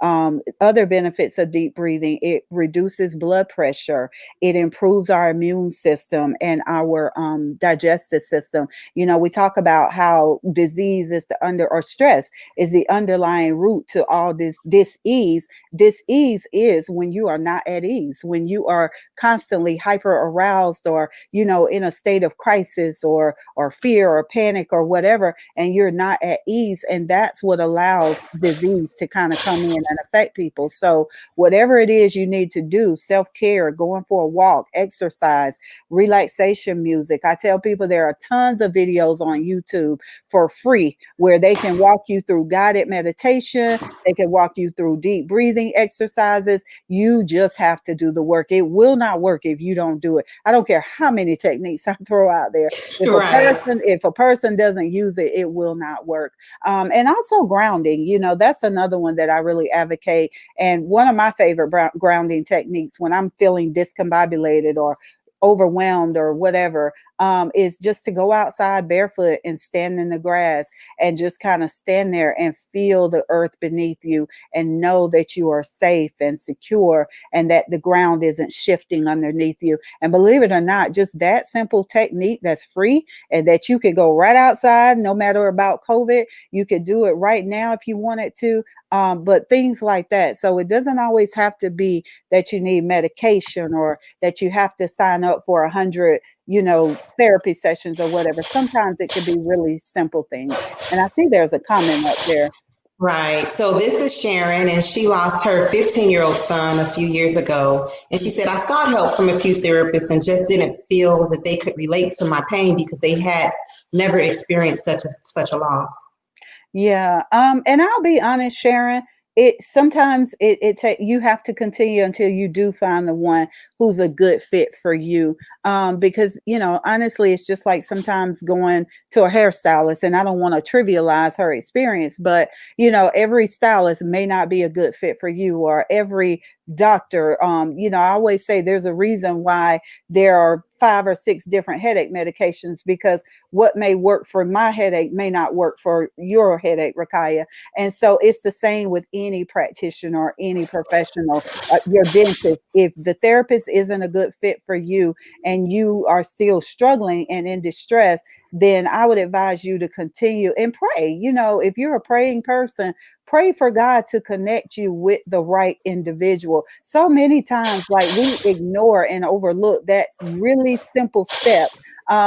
Other benefits of deep breathing: it reduces blood pressure, it improves our immune system and our digestive system. We talk about how disease is or stress is the underlying root to all this dis-ease. Dis-ease is when you are not at ease, when you are constantly hyper aroused or, in a state of crisis or fear or panic or whatever, and you're not at ease. And that's what allows disease to kind of come in and affect people. So whatever it is you need to do, self-care, going for a walk, exercise, relaxation music. I tell people there are tons of videos on YouTube for free where they can walk you through guided meditation. They can walk you through deep breathing exercises. You just have to do the work. It will not work if you don't do it. I don't care how many techniques I throw out there. Right. If a person doesn't use it, it will not work. And also grounding, that's another one that I really advocate. And one of my favorite grounding techniques when I'm feeling discombobulated or overwhelmed or whatever, is just to go outside barefoot and stand in the grass and just kind of stand there and feel the earth beneath you and know that you are safe and secure and that the ground isn't shifting underneath you. And believe it or not, just that simple technique that's free and that you can go right outside, no matter about COVID, you could do it right now if you wanted to. But things like that. So it doesn't always have to be that you need medication or that you have to sign up for 100, therapy sessions or whatever. Sometimes it could be really simple things. And I think there's a comment up there. Right. So this is Sharon, and she lost her 15-year-old son a few years ago. And she said, I sought help from a few therapists and just didn't feel that they could relate to my pain because they had never experienced such a loss. Yeah. And I'll be honest, Sharon, it sometimes you have to continue until you do find the one who's a good fit for you. Because, honestly, it's just like sometimes going to a hairstylist, and I don't want to trivialize her experience, but every stylist may not be a good fit for you, or every doctor. I always say there's a reason why there are 5 or 6 different headache medications, because what may work for my headache may not work for your headache, Rakaya. And so it's the same with any practitioner or any professional, your dentist. If the therapist isn't a good fit for you and you are still struggling and in distress, then I would advise you to continue and pray. If you're a praying person, pray for God to connect you with the right individual. So many times, like, we ignore and overlook that really simple step,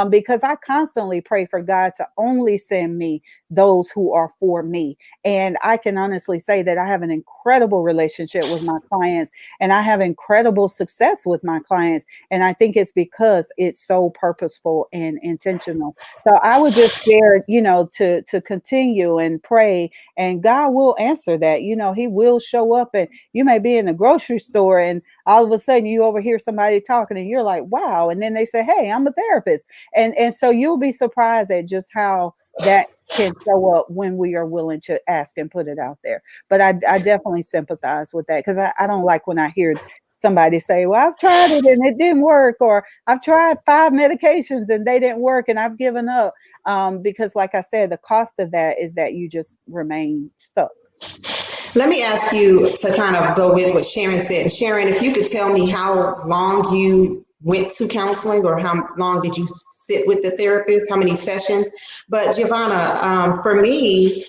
because I constantly pray for God to only send me those who are for me. And I can honestly say that I have an incredible relationship with my clients and I have incredible success with my clients. And I think it's because it's so purposeful and intentional. So I would just share, to continue and pray, and God will answer that. He will show up, and you may be in the grocery store and all of a sudden you overhear somebody talking and you're like, wow. And then they say, hey, I'm a therapist. And so you'll be surprised at just how that can show up when we are willing to ask and put it out there. But I definitely sympathize with that, because I don't like when I hear somebody say, well, I've tried it and it didn't work, or I've tried 5 medications and they didn't work and I've given up. Because like I said, the cost of that is that you just remain stuck. Let me ask you to kind of go with what Sharon said. Sharon, if you could tell me how long you went to counseling or how long did you sit with the therapist, how many sessions? But Giovanna, for me,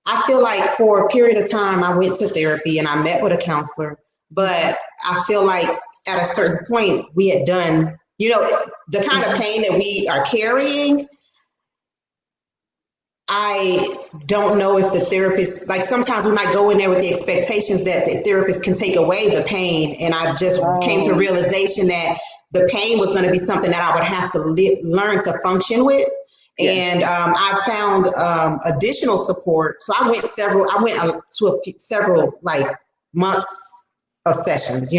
I feel like for a period of time I went to therapy and I met with a counselor, but I feel like at a certain point we had done, the kind of pain that we are carrying. I don't know if the therapist, like sometimes we might go in there with the expectations that the therapist can take away the pain. And I just came to realization that the pain was going to be something that I would have to learn to function with. Yeah. And I found additional support. So I went to several like months of sessions,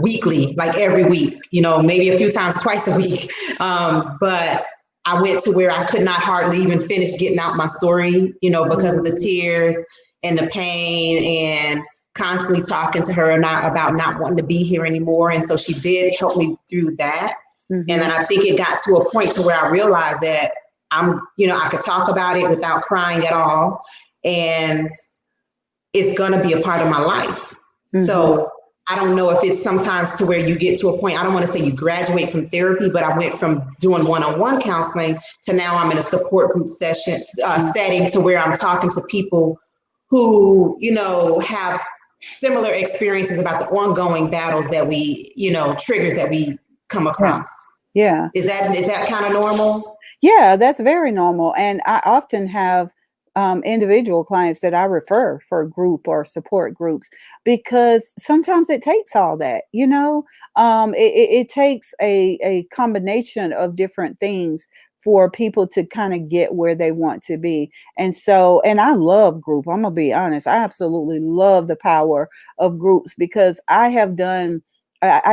weekly, like every week, maybe a few times twice a week. But I went to where I could not hardly even finish getting out my story, because of the tears and the pain and constantly talking to her about not wanting to be here anymore. And so she did help me through that. Mm-hmm. And then I think it got to a point to where I realized that I could talk about it without crying at all. And it's going to be a part of my life. Mm-hmm. So I don't know if it's sometimes to where you get to a point, I don't want to say you graduate from therapy, but I went from doing one-on-one counseling to now I'm in a support group setting to where I'm talking to people who, have similar experiences about the ongoing battles that we, triggers that we come across. Yeah. Is that kind of normal? Yeah, that's very normal. And I often have individual clients that I refer for group or support groups because sometimes it takes all that, it takes a combination of different things for people to kind of get where they want to be. And I love group. I'm gonna be honest. I absolutely love the power of groups because I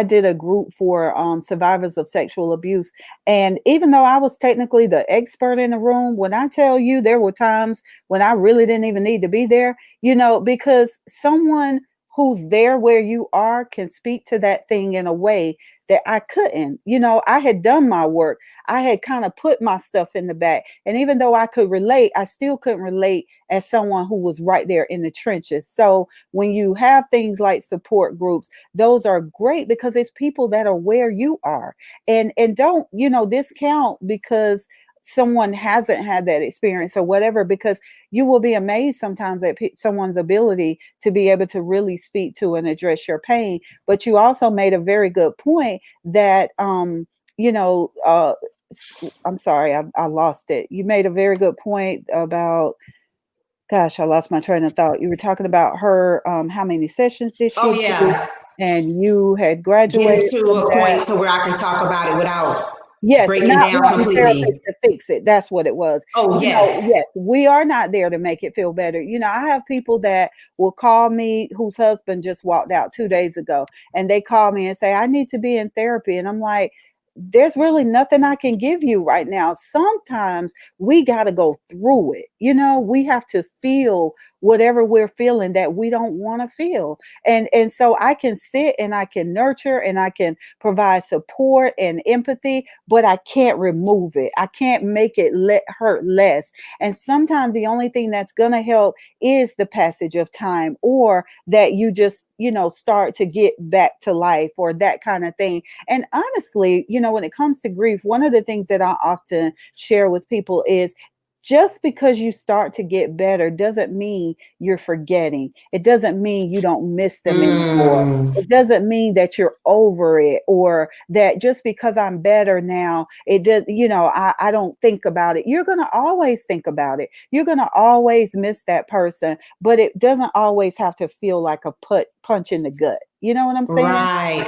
did a group for survivors of sexual abuse. And even though I was technically the expert in the room, when I tell you there were times when I really didn't even need to be there, because someone who's there where you are can speak to that thing in a way that I couldn't. I had done my work. I had kind of put my stuff in the back. And even though I could relate, I still couldn't relate as someone who was right there in the trenches. So when you have things like support groups, those are great because it's people that are where you are. And don't, discount because someone hasn't had that experience or whatever, because you will be amazed sometimes at someone's ability to be able to really speak to and address your pain. But you also made a very good point that, I'm sorry, I lost it. You made a very good point about, gosh, I lost my train of thought. You were talking about her, how many sessions did she do? And you had graduated to a point to where I can talk about it without breaking not down completely to fix it. That's what it was. Oh, yes. Yes, we are not there to make it feel better. I have people that will call me whose husband just walked out 2 days ago, and they call me and say, I need to be in therapy. And I'm like, there's really nothing I can give you right now. Sometimes we got to go through it. We have to feel whatever we're feeling that we don't want to feel. And so I can sit and I can nurture and I can provide support and empathy, but I can't remove it. I can't make it hurt less. And sometimes the only thing that's going to help is the passage of time, or that you just, start to get back to life, or that kind of thing. And honestly, when it comes to grief, one of the things that I often share with people is, just because you start to get better doesn't mean you're forgetting. It doesn't mean you don't miss them anymore. It doesn't mean that you're over it, or that just because I'm better now, it does, I don't think about it. You're going to always think about it. You're going to always miss that person, but it doesn't always have to feel like a punch in the gut. You know what I'm saying?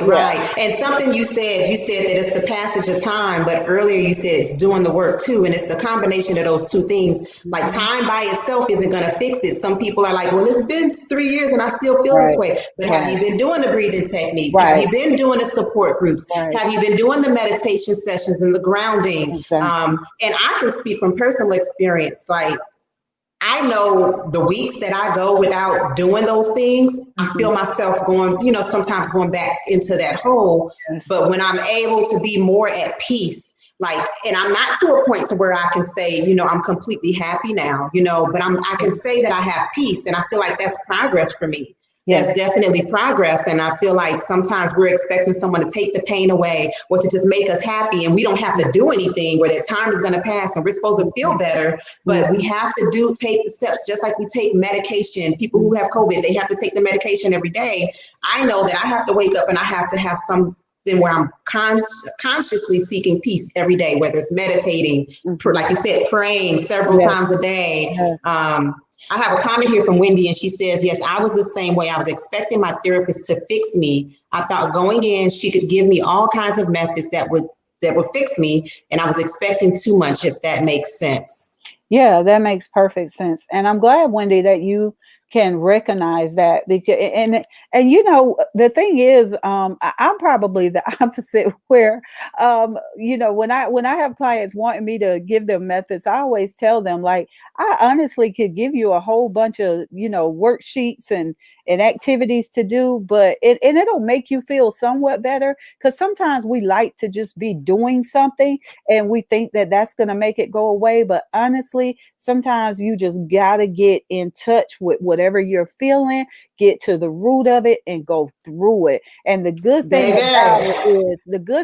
Right. And something you said that it's the passage of time, but earlier you said it's doing the work too. And it's the combination of those two things. Like time by itself isn't going to fix it. Some people are like, well, it's been 3 years and I still feel this way. But have you been doing the breathing techniques? Have you been doing the support groups? Have you been doing the meditation sessions and the grounding? And I can speak from personal experience. Like, I know the weeks that I go without doing those things, I feel myself going, sometimes going back into that hole. Yes. But when I'm able to be more at peace, like, and I'm not to a point to where I can say, I'm completely happy now, but I can say that I have peace, and I feel like that's progress for me. Yes. That's definitely progress. And I feel like sometimes we're expecting someone to take the pain away or to just make us happy, and we don't have to do anything, where that time is going to pass and we're supposed to feel better. But we have to take the steps, just like we take medication. People who have COVID, they have to take the medication every day. I know that I have to wake up and I have to have some where I'm consciously seeking peace every day, whether it's meditating, like you said, praying several times a day. Yes. I have a comment here from Wendy, and she says, yes, I was the same way. I was expecting my therapist to fix me. I thought going in, she could give me all kinds of methods that would fix me, and I was expecting too much, if that makes sense. Yeah, that makes perfect sense. And I'm glad, Wendy, that you can recognize that, because the thing is, I'm probably the opposite, where when I have clients wanting me to give them methods, I always tell them, like, I honestly could give you a whole bunch of worksheets and activities to do, but it'll make you feel somewhat better, because sometimes we like to just be doing something and we think that that's going to make it go away. But honestly, sometimes you just got to get in touch with whatever you're feeling, get to the root of it, and go through it. And the good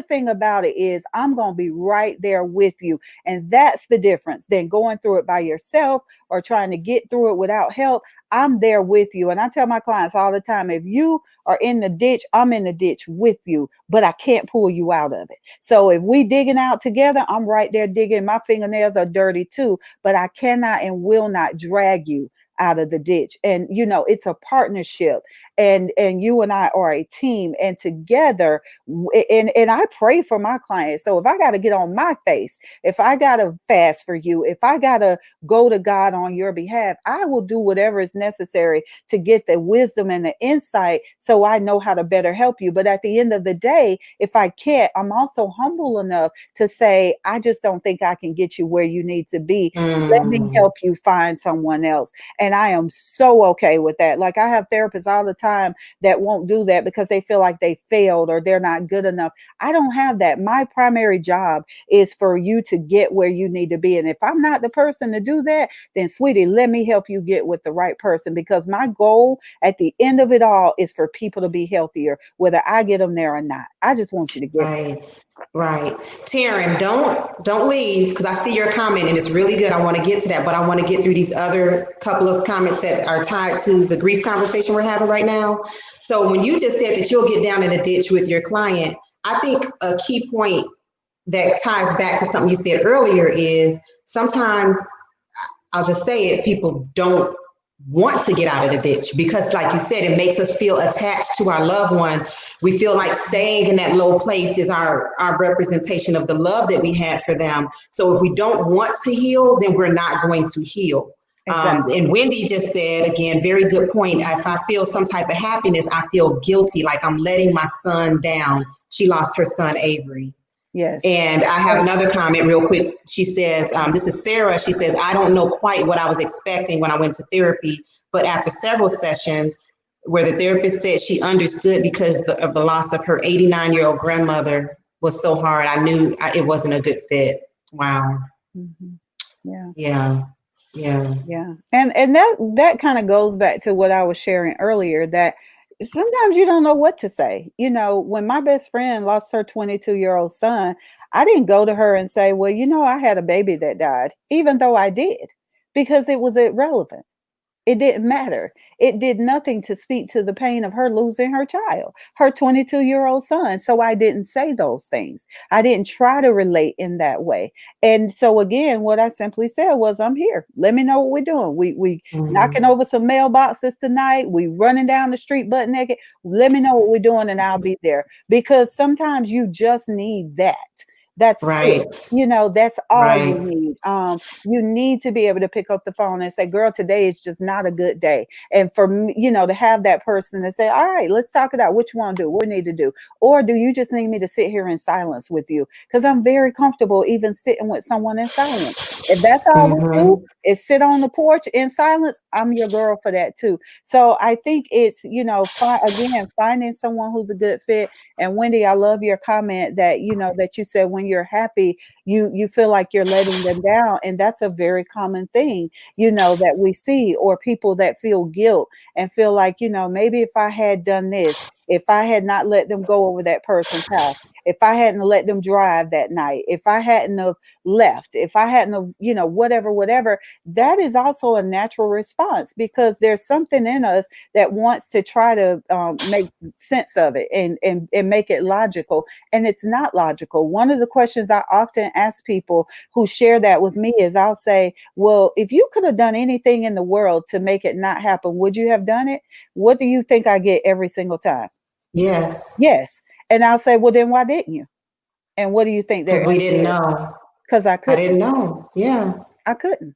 thing about it is I'm going to be right there with you. And that's the difference than going through it by yourself or trying to get through it without help. I'm there with you. And I tell my clients all the time, if you are in the ditch, I'm in the ditch with you, but I can't pull you out of it. So if we digging out together, I'm right there digging. My fingernails are dirty too, but I cannot and will not drag you out of the ditch. And it's a partnership, and you and I are a team, and together, and I pray for my clients. So if I got to get on my face, if I got to fast for you, if I got to go to God on your behalf, I will do whatever is necessary to get the wisdom and the insight, so I know how to better help you. But at the end of the day, if I can't, I'm also humble enough to say, I just don't think I can get you where you need to be. Let me help you find someone else. And I am so okay with that. Like, I have therapists all the time that won't do that because they feel like they failed or they're not good enough. I don't have that. My primary job is for you to get where you need to be. And if I'm not the person to do that, then sweetie, let me help you get with the right person, because my goal at the end of it all is for people to be healthier, whether I get them there or not. I just want you to get there. Right. Taryn, don't leave, because I see your comment and it's really good. I want to get to that, but I want to get through these other couple of comments that are tied to the grief conversation we're having right now. So when you just said that you'll get down in a ditch with your client, I think a key point that ties back to something you said earlier is sometimes, I'll just say it, people don't want to get out of the ditch because, like you said, it makes us feel attached to our loved one. We feel like staying in that low place is our representation of the love that we had for them. So if we don't want to heal, then we're not going to heal. Exactly. And Wendy just said, again, very good point. If I feel some type of happiness, I feel guilty, like I'm letting my son down. She lost her son, Avery. Yes. And I have another comment real quick. She says, this is Sarah. She says, I don't know quite what I was expecting when I went to therapy, but after several sessions where the therapist said she understood because of the loss of her 89-year-old grandmother was so hard, I knew it wasn't a good fit. Wow. Mm-hmm. Yeah. Yeah. Yeah. Yeah. And that kind of goes back to what I was sharing earlier, that sometimes you don't know what to say. When my best friend lost her 22-year-old son, I didn't go to her and say, well, I had a baby that died, even though I did, because it was irrelevant. It didn't matter. It did nothing to speak to the pain of her losing her child, her 22-year-old son. So I didn't say those things. I didn't try to relate in that way. And so again, what I simply said was, I'm here. Let me know what we're doing. We knocking over some mailboxes tonight. We running down the street butt naked. Let me know what we're doing and I'll be there. Because sometimes you just need that. That's right. it. That's all right. you need. You need to be able to pick up the phone and say, girl, today is just not a good day. And for me, to have that person to say, all right, let's talk it out. What you want to do? What we need to do? Or do you just need me to sit here in silence with you? Because I'm very comfortable even sitting with someone in silence. If that's all we do is sit on the porch in silence, I'm your girl for that too. So I think it's, finding someone who's a good fit. And Wendy, I love your comment that, that you said when you're happy, you feel like you're letting them down. And that's a very common thing, that we see. Or people that feel guilt and feel like, maybe if I had done this, if I had not let them go over that person's house, if I hadn't let them drive that night, if I hadn't have left, if I hadn't have, whatever, that is also a natural response, because there's something in us that wants to try to make sense of it, and make it logical. And it's not logical. One of the questions I often ask people who share that with me is, I'll say, well, if you could have done anything in the world to make it not happen, would you have done it? What do you think I get every single time? Yes. Yes. And I'll say, well, then why didn't you? And what do you think their Because we answer didn't is? know. Because I I couldn't. didn't know. Yeah. I couldn't.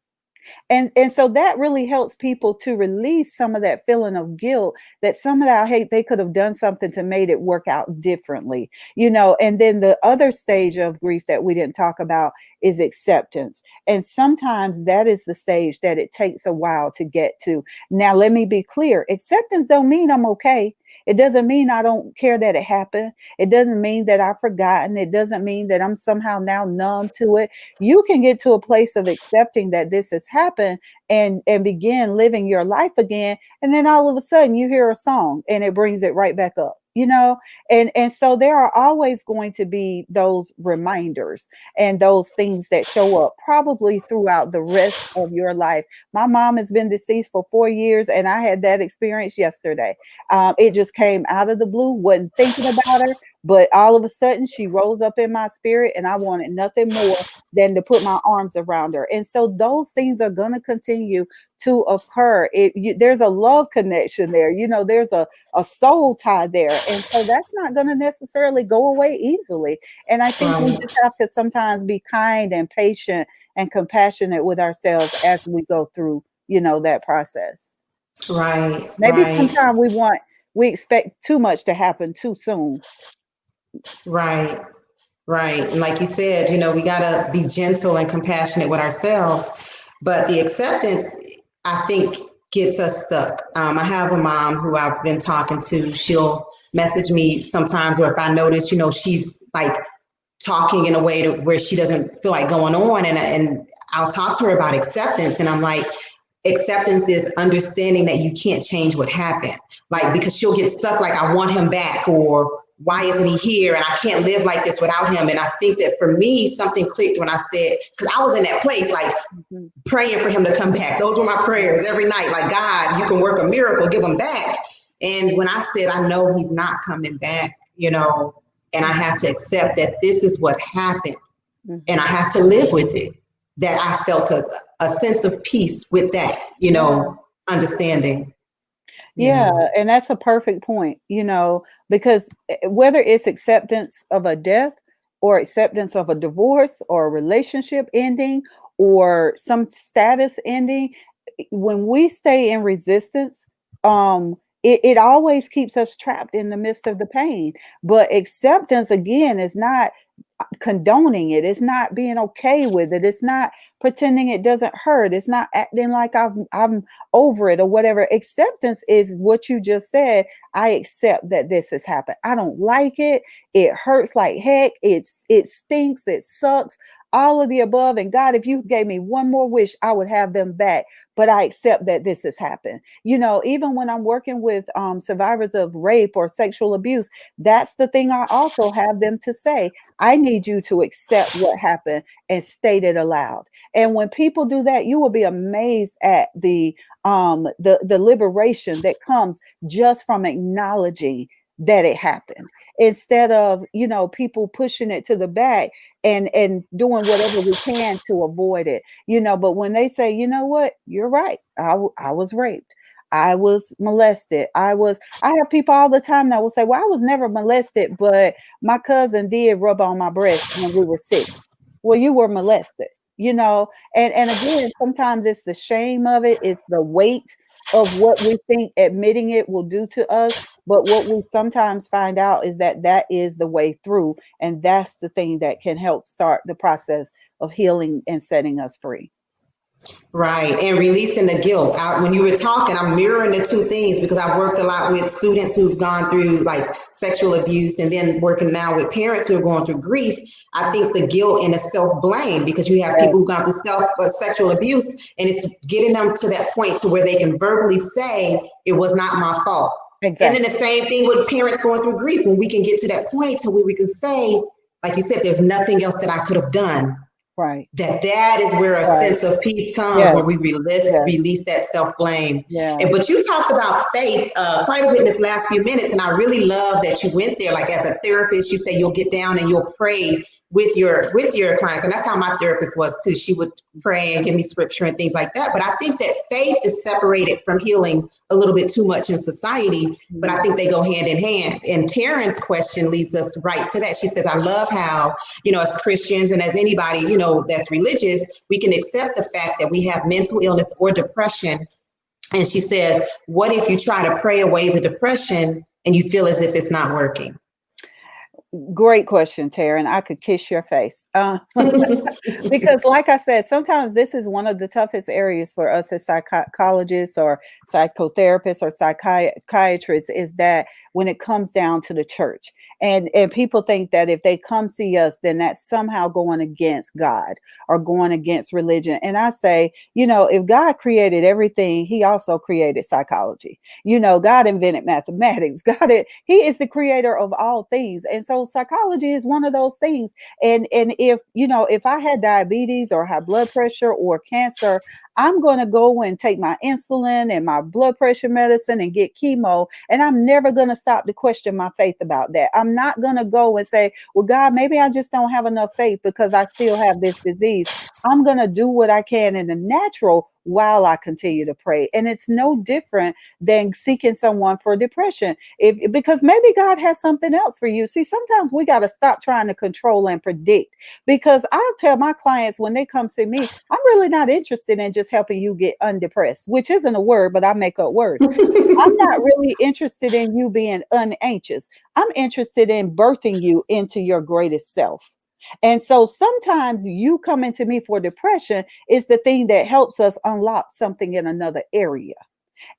And so that really helps people to release some of that feeling of guilt, that somehow, hey, they could have done something to made it work out differently. And then the other stage of grief that we didn't talk about is acceptance. And sometimes that is the stage that it takes a while to get to. Now, let me be clear. Acceptance don't mean I'm okay. It doesn't mean I don't care that it happened. It doesn't mean that I've forgotten. It doesn't mean that I'm somehow now numb to it. You can get to a place of accepting that this has happened, and begin living your life again. And then all of a sudden you hear a song and it brings it right back up, and so there are always going to be those reminders and those things that show up probably throughout the rest of your life. My mom has been deceased for 4 years, and I had that experience yesterday. It just came out of the blue. Wasn't thinking about her, but all of a sudden she rose up in my spirit, and I wanted nothing more than to put my arms around her. And so those things are going to continue to occur. There's a love connection there. There's a soul tie there. And so that's not going to necessarily go away easily. And I think we Right. just have to sometimes be kind and patient and compassionate with ourselves as we go through, that process. Right. Maybe Right. sometimes we expect too much to happen too soon. Right. Right. And like you said, we got to be gentle and compassionate with ourselves. But the acceptance, I think, gets us stuck. I have a mom who I've been talking to. She'll message me sometimes, or if I notice, she's like talking in a way where she doesn't feel like going on. And I'll talk to her about acceptance. And I'm like, acceptance is understanding that you can't change what happened. Like, because she'll get stuck, like, I want him back, or why isn't he here? And I can't live like this without him. And I think that for me, something clicked when I said, because I was in that place, like Mhm. praying for him to come back. Those were my prayers every night. Like, God, you can work a miracle, give him back. And when I said, I know he's not coming back, and I have to accept that this is what happened, and I Mhm. have to live with it, that I felt a sense of peace with that, Yeah. understanding. Yeah, Yeah. and that's a perfect point, because whether it's acceptance of a death, or acceptance of a divorce, or a relationship ending, or some status ending, when we stay in resistance, it always keeps us trapped in the midst of the pain. But acceptance, again, is not condoning it. It's not being okay with it. It's not pretending it doesn't hurt. It's not acting like I'm over it or whatever. Acceptance is what you just said. I accept that this has happened. I don't like it. It hurts like heck. It stinks. It sucks. All of the above. And God, if you gave me one more wish, I would have them back. But I accept that this has happened. Even when I'm working with survivors of rape or sexual abuse, that's the thing I also have them to say. I need you to accept what happened and state it aloud. And when people do that, you will be amazed at the liberation that comes just from acknowledging that it happened, instead of people pushing it to the back and doing whatever we can to avoid it. But when they say, you know what, you're right, I was raped, I was molested, I have people all the time that will say, well, I was never molested, but my cousin did rub on my breast when we were sick. Well, you were molested, and again, sometimes it's the shame of it, it's the weight of what we think admitting it will do to us. But what we sometimes find out is that that is the way through, and that's the thing that can help start the process of healing and setting us free. Right. And releasing the guilt. When you were talking, I'm mirroring the two things because I've worked a lot with students who've gone through like sexual abuse and then working now with parents who are going through grief. I think the guilt and the self blame because you have Yes, people who've gone through sexual abuse and it's getting them to that point to where they can verbally say it was not my fault. And then the exactly. same thing with parents going through grief when we can get to that point to where we can say, like you said, there's nothing else that I could have done, Right. that is where a Right. sense of peace comes Yes. when we Yes. release that self-blame. Yeah. And but you talked about faith quite a bit in this last few minutes, and I really love that you went there. Like as a therapist, you say you'll get down and you'll pray with your clients, and that's how my therapist was too. She would pray and give me scripture and things like that. But I think that faith is separated from healing a little bit too much in society, but I think they go hand in hand. And Taryn's question leads us right to that. She says, I love how, as Christians and as anybody, that's religious, we can accept the fact that we have mental illness or depression. And she says, what if you try to pray away the depression and you feel as if it's not working? Great question, Tara, and I could kiss your face. Because, like I said, sometimes this is one of the toughest areas for us as psychologists or psychotherapists or psychiatrists is that when it comes down to the church. And people think that if they come see us, then that's somehow going against God or going against religion. And I say, if God created everything, he also created psychology. God invented mathematics. He is the creator of all things. And so psychology is one of those things. And if I had diabetes or high blood pressure or cancer, I'm going to go and take my insulin and my blood pressure medicine and get chemo. And I'm never going to stop to question my faith about that. I'm not going to go and say, well, God, maybe I just don't have enough faith because I still have this disease. I'm going to do what I can in the natural while I continue to pray. And it's no different than seeking someone for depression. Because maybe God has something else for you. See, sometimes we got to stop trying to control and predict, because I'll tell my clients when they come see me, I'm really not interested in just helping you get undepressed, which isn't a word, but I make up words. I'm not really interested in you being unanxious. I'm interested in birthing you into your greatest self. And so sometimes you coming to me for depression is the thing that helps us unlock something in another area.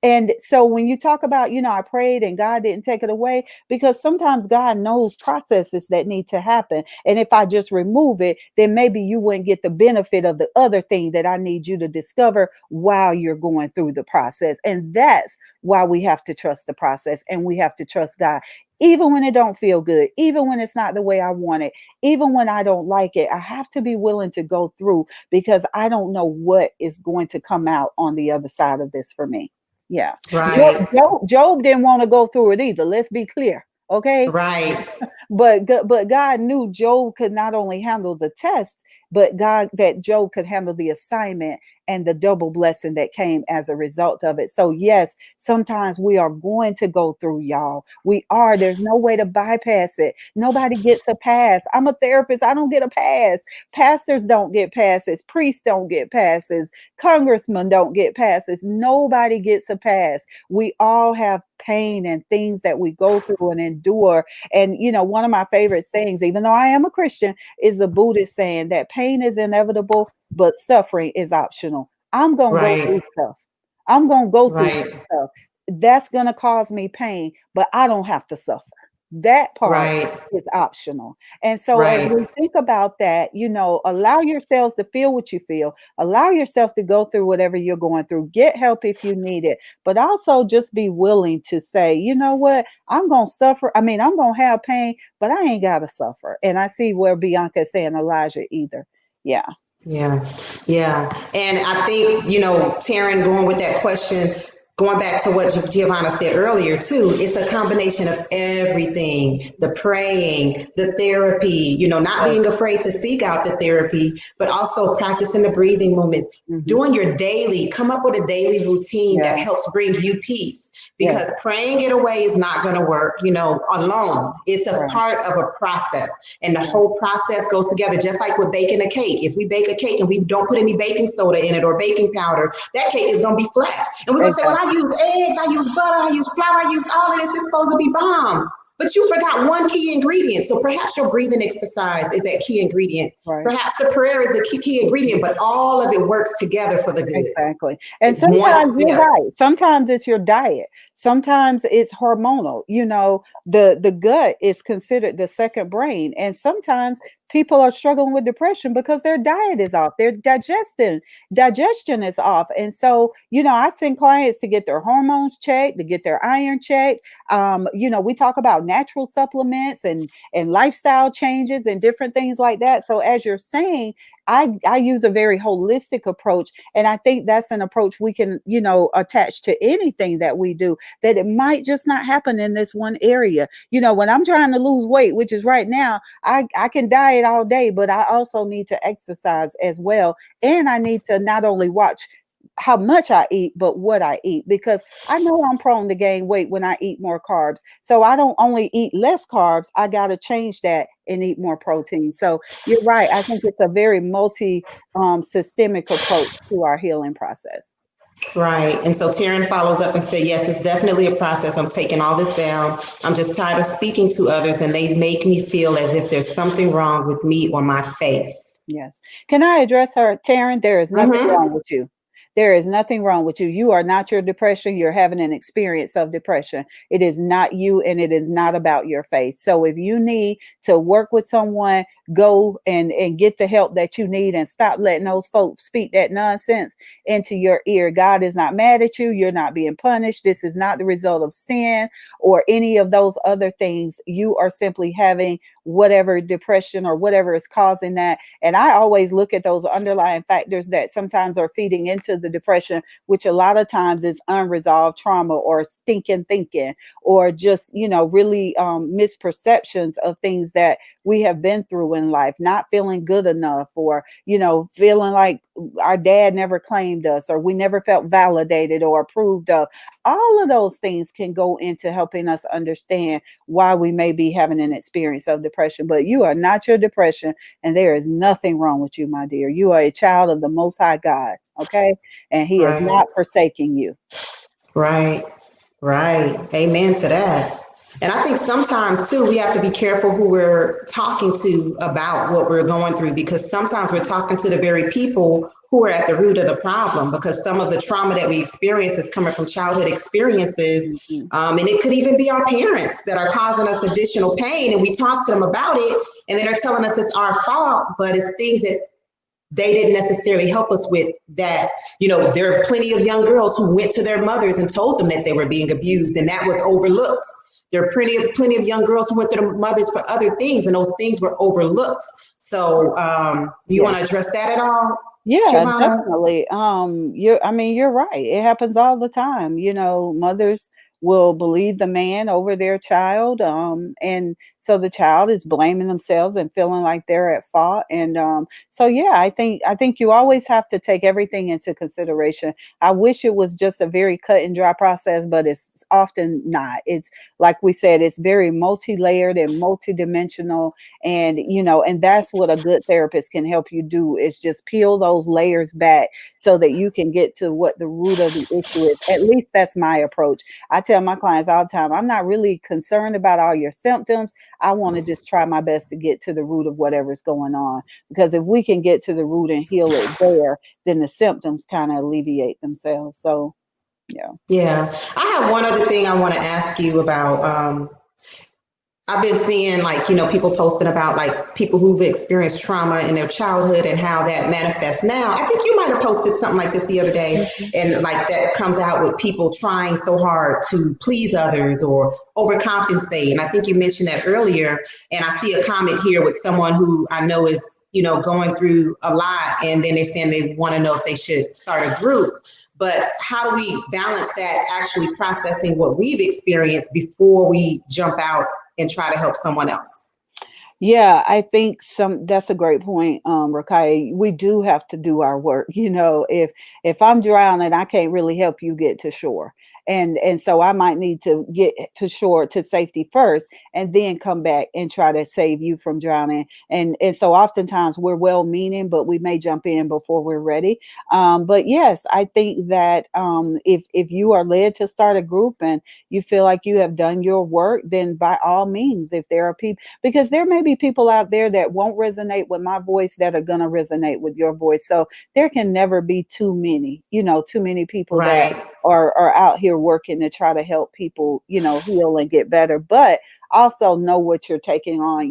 And so when you talk about, I prayed and God didn't take it away, because sometimes God knows processes that need to happen. And if I just remove it, then maybe you wouldn't get the benefit of the other thing that I need you to discover while you're going through the process. And that's why we have to trust the process and we have to trust God. Even when it don't feel good, even when it's not the way I want it, even when I don't like it, I have to be willing to go through, because I don't know what is going to come out on the other side of this for me. Yeah. Right, Job didn't want to go through it either. Let's be clear. Okay. right. But God knew Job could not only handle the test, but that Job could handle the assignment and the double blessing that came as a result of it. So yes, sometimes we are going to go through, y'all. There's no way to bypass it. Nobody gets a pass. I'm a therapist. I don't get a pass. Pastors don't get passes. Priests don't get passes. Congressmen don't get passes. Nobody gets a pass. We all have pain and things that we go through and endure. And, one of my favorite sayings, even though I am a Christian, is a Buddhist saying that pain is inevitable, but suffering is optional. I'm going to go through Right, stuff. I'm going to go through right, stuff. That's going to cause me pain, but I don't have to suffer. That part right, is optional. And so as right. we think about that, allow yourselves to feel what you feel. Allow yourself to go through whatever you're going through. Get help if you need it. But also just be willing to say, you know what? I'm going to suffer. I mean, I'm going to have pain, but I ain't got to suffer. And I see where Bianca is saying Elijah either. Yeah. Yeah, yeah. And I think, Taryn, going with that question, going back to what Giovanna said earlier, too, it's a combination of everything, the praying, the therapy, not Yes. being afraid to seek out the therapy, but also practicing the breathing movements, Mhm. doing your daily, come up with a daily routine that Yeah. helps bring you peace. Yes. Because praying it away is not going to work, alone. It's a Right. part of a process. And the Yeah. whole process goes together, just like with baking a cake. If we bake a cake and we don't put any baking soda in it or baking powder, that cake is going to be flat. And we're going to say, well, I Exactly. use eggs, I use butter, I use flour, I use all of this. It's supposed to be bomb. but you forgot one key ingredient. So perhaps your breathing exercise is that key ingredient. Right. Perhaps the prayer is the key ingredient, but all of it works together for the good. Exactly. And One, sometimes your yeah, diet, sometimes it's your diet, sometimes it's hormonal. The gut is considered the second brain. And sometimes people are struggling with depression because their diet is off, their digestion is off. And so, I send clients to get their hormones checked, to get their iron checked. We talk about natural supplements and lifestyle changes and different things like that. So as you're saying, I use a very holistic approach. And I think that's an approach we can, attach to anything that we do, that it might just not happen in this one area. When I'm trying to lose weight, which is right now, I can diet all day, but I also need to exercise as well. And I need to not only watch how much I eat, but what I eat, because I know I'm prone to gain weight when I eat more carbs. So I don't only eat less carbs, I got to change that and eat more protein. So you're right. I think it's a very systemic approach to our healing process. right. And so Taryn follows up and said, yes, it's definitely a process. I'm taking all this down. I'm just tired of speaking to others and they make me feel as if there's something wrong with me or my faith. Yes. Can I address her, Taryn? There is nothing wrong Mm-hmm. with you. There is nothing wrong with you. You are not your depression. You're having an experience of depression. It is not you, and it is not about your faith. So if you need to work with someone, go and get the help that you need, and stop letting those folks speak that nonsense into your ear. God is not mad at you. You're not being punished. This is not the result of sin or any of those other things. You are simply having whatever depression or whatever is causing that. And I always look at those underlying factors that sometimes are feeding into the depression, which a lot of times is unresolved trauma or stinking thinking, or just, really misperceptions of things that we have been through in life, not feeling good enough, or, feeling like our dad never claimed us, or we never felt validated or approved of. All of those things can go into helping us understand why we may be having an experience of depression. But you are not your depression, and there is nothing wrong with you, my dear. You are a child of the Most High God, okay? And He is Right, not forsaking you. right, right. Amen to that. And I think sometimes too, we have to be careful who we're talking to about what we're going through, because sometimes we're talking to the very people who are at the root of the problem, because some of the trauma that we experience is coming from childhood experiences. Mhm. And it could even be our parents that are causing us additional pain. And we talk to them about it, and then they're telling us it's our fault, but it's things that they didn't necessarily help us with. That, there are plenty of young girls who went to their mothers and told them that they were being abused, and that was overlooked. There are plenty of young girls who went to their mothers for other things, and those things were overlooked. So do you Yeah. want to address that at all, Yeah, Giovanna? definitely. You're right. It happens all the time. Mothers will believe the man over their child. And so the child is blaming themselves and feeling like they're at fault. And so yeah, I think you always have to take everything into consideration. I wish it was just a very cut and dry process, but it's often not. It's like we said, it's very multi-layered and multi-dimensional. And that's what a good therapist can help you do, is just peel those layers back so that you can get to what the root of the issue is. At least that's my approach. I tell my clients all the time, I'm not really concerned about all your symptoms. I want to just try my best to get to the root of whatever's going on, because if we can get to the root and heal it there, then the symptoms kind of alleviate themselves. So yeah. Yeah, I have one other thing I want to ask you about. I've been seeing, like, people posting about like people who've experienced trauma in their childhood and how that manifests now. I think you might have posted something like this the other day, Mhm. and like that comes out with people trying so hard to please others or overcompensate. And I think you mentioned that earlier. And I see a comment here with someone who I know is, going through a lot, and then they're saying they want to know if they should start a group. But how do we balance that, actually processing what we've experienced before we jump out and try to help someone else? Yeah, I think that's a great point, Rakai. We do have to do our work. If I'm drowning, I can't really help you get to shore. and so I might need to get to shore to safety first and then come back and try to save you from drowning. And so oftentimes we're well meaning, but we may jump in before we're ready. But yes, I think that if you are led to start a group and you feel like you have done your work, then by all means, if there are people, because there may be people out there that won't resonate with my voice that are going to resonate with your voice. So there can never be too many, too many people that Right. are out here working to try to help people, heal and get better. But also know what you're taking on,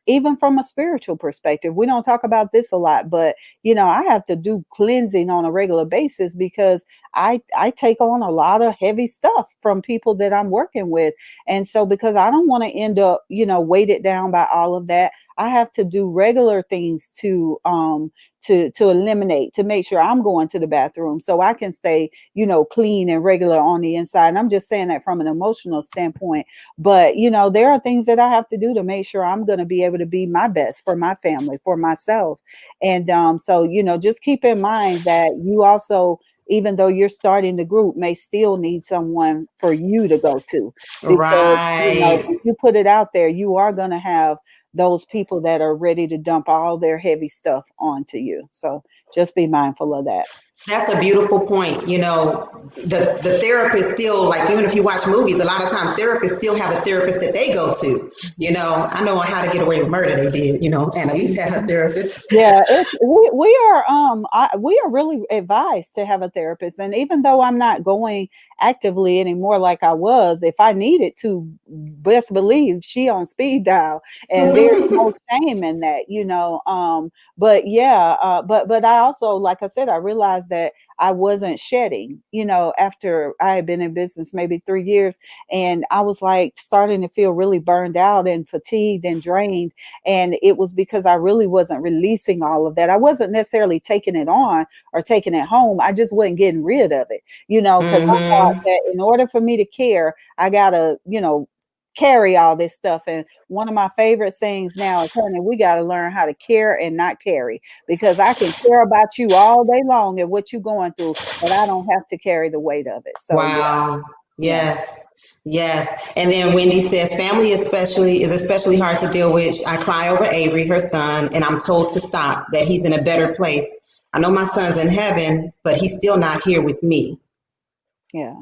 even from a spiritual perspective. We don't talk about this a lot, but I have to do cleansing on a regular basis because I take on a lot of heavy stuff from people that I'm working with. And so because I don't want to end up, weighted down by all of that, I have to do regular things to eliminate, to make sure I'm going to the bathroom so I can stay, clean and regular on the inside. And I'm just saying that from an emotional standpoint. But, there are things that I have to do to make sure I'm going to be able to be my best for my family, for myself. And so, just keep in mind that you also, even though you're starting the group, may still need someone for you to go to, because, Right. if you put it out there, you are going to have those people that are ready to dump all their heavy stuff onto you. So just be mindful of that. That's a beautiful point. The therapist still, like, even if you watch movies, a lot of times therapists still have a therapist that they go to. I know on How to Get Away with Murder they did, and Elise had her therapist. Yeah, we are really advised to have a therapist, and even though I'm not going actively anymore like I was, if I needed to, best believe she on speed dial, and there's no shame in that, But yeah, but I also, like I said, I realized that I wasn't shedding, after I had been in business maybe 3 years, and I was like starting to feel really burned out and fatigued and drained. And it was because I really wasn't releasing all of that. I wasn't necessarily taking it on or taking it home. I just wasn't getting rid of it, because I thought Hmm. that in order for me to care, I gotta, carry all this stuff. And one of my favorite sayings now is, honey, we got to learn how to care and not carry, because I can care about you all day long and what you're going through, but I don't have to carry the weight of it. So Wow. yeah. Yes. Yes. And then Wendy says, family especially hard to deal with. I cry over Avery, her son, and I'm told to stop, that he's in a better place. I know my son's in heaven, but he's still not here with me. Yeah.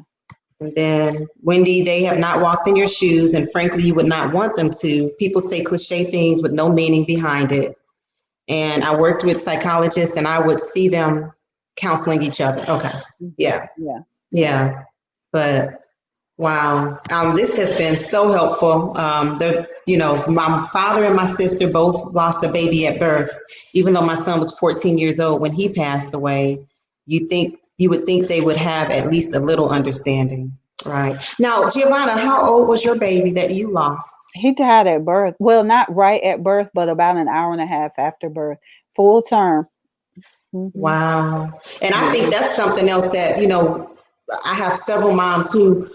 And then, Wendy, they have not walked in your shoes, and frankly, you would not want them to. People say cliche things with no meaning behind it. And I worked with psychologists, and I would see them counseling each other. Okay. Yeah. Yeah. Yeah. Yeah. But wow, this has been so helpful. My father and my sister both lost a baby at birth. Even though my son was 14 years old when he passed away, you would think they would have at least a little understanding, right? Now, Giovanna, how old was your baby that you lost? He died at birth. Well, not right at birth, but about an hour and a half after birth, full term. Hmm. Wow, and I think Yeah. that's something else that I have several moms who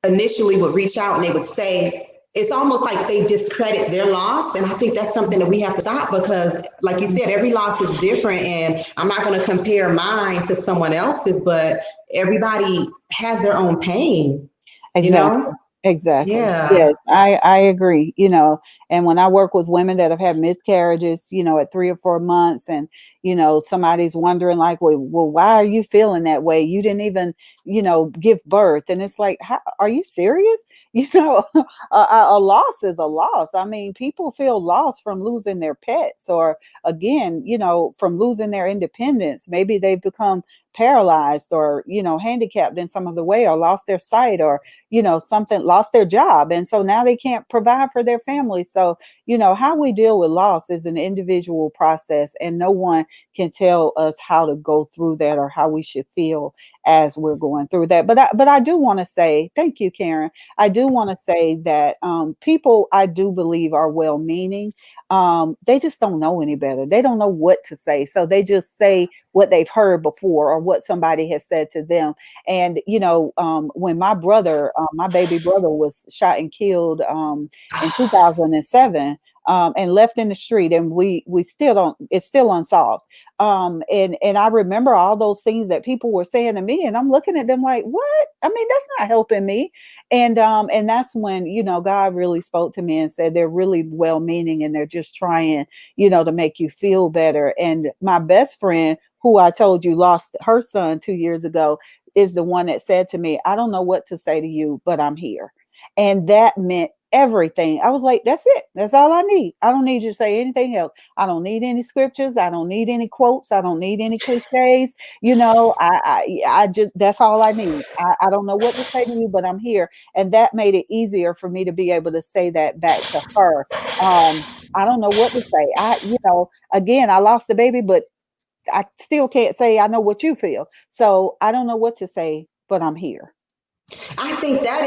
initially would reach out and they would say it's almost like they discredit their loss. And I think that's something that we have to stop, because like you said, every loss is different, and I'm not going to compare mine to someone else's, but everybody has their own pain, you know? Exactly. Exactly. Yeah. Yes, I agree, and when I work with women that have had miscarriages, at 3 or 4 months, and, somebody's wondering like, well, why are you feeling that way? You didn't even, give birth. And it's like, are you serious? A loss is a loss. I mean, people feel lost from losing their pets, or again, from losing their independence. Maybe they've become paralyzed, or, handicapped in some other way, or lost their sight, or something, lost their job. And so now they can't provide for their family. So, how we deal with loss is an individual process, and no one can tell us how to go through that or how we should feel as we're going through that. But I do want to say, thank you, Karen. I do want to say that people, I do believe, are well meaning. They just don't know any better. They don't know what to say. So they just say what they've heard before, or what somebody has said to them. And, when my baby brother was shot and killed in 2007, and left in the street, and we still don't. It's still unsolved. And I remember all those things that people were saying to me, and I'm looking at them like, what? I mean, that's not helping me. And that's when, God really spoke to me and said they're really well meaning, and they're just trying, to make you feel better. And my best friend, who I told you lost her son 2 years ago, is the one that said to me, I don't know what to say to you, but I'm here. And that meant everything. I was like, that's it. That's all I need. I don't need you to say anything else. I don't need any scriptures. I don't need any quotes. I don't need any cliches. I just, that's all I need. I don't know what to say to you, but I'm here. And that made it easier for me to be able to say that back to her. I don't know what to say. Again, I lost the baby, but I still can't say I know what you feel. So I don't know what to say, but I'm here. I think that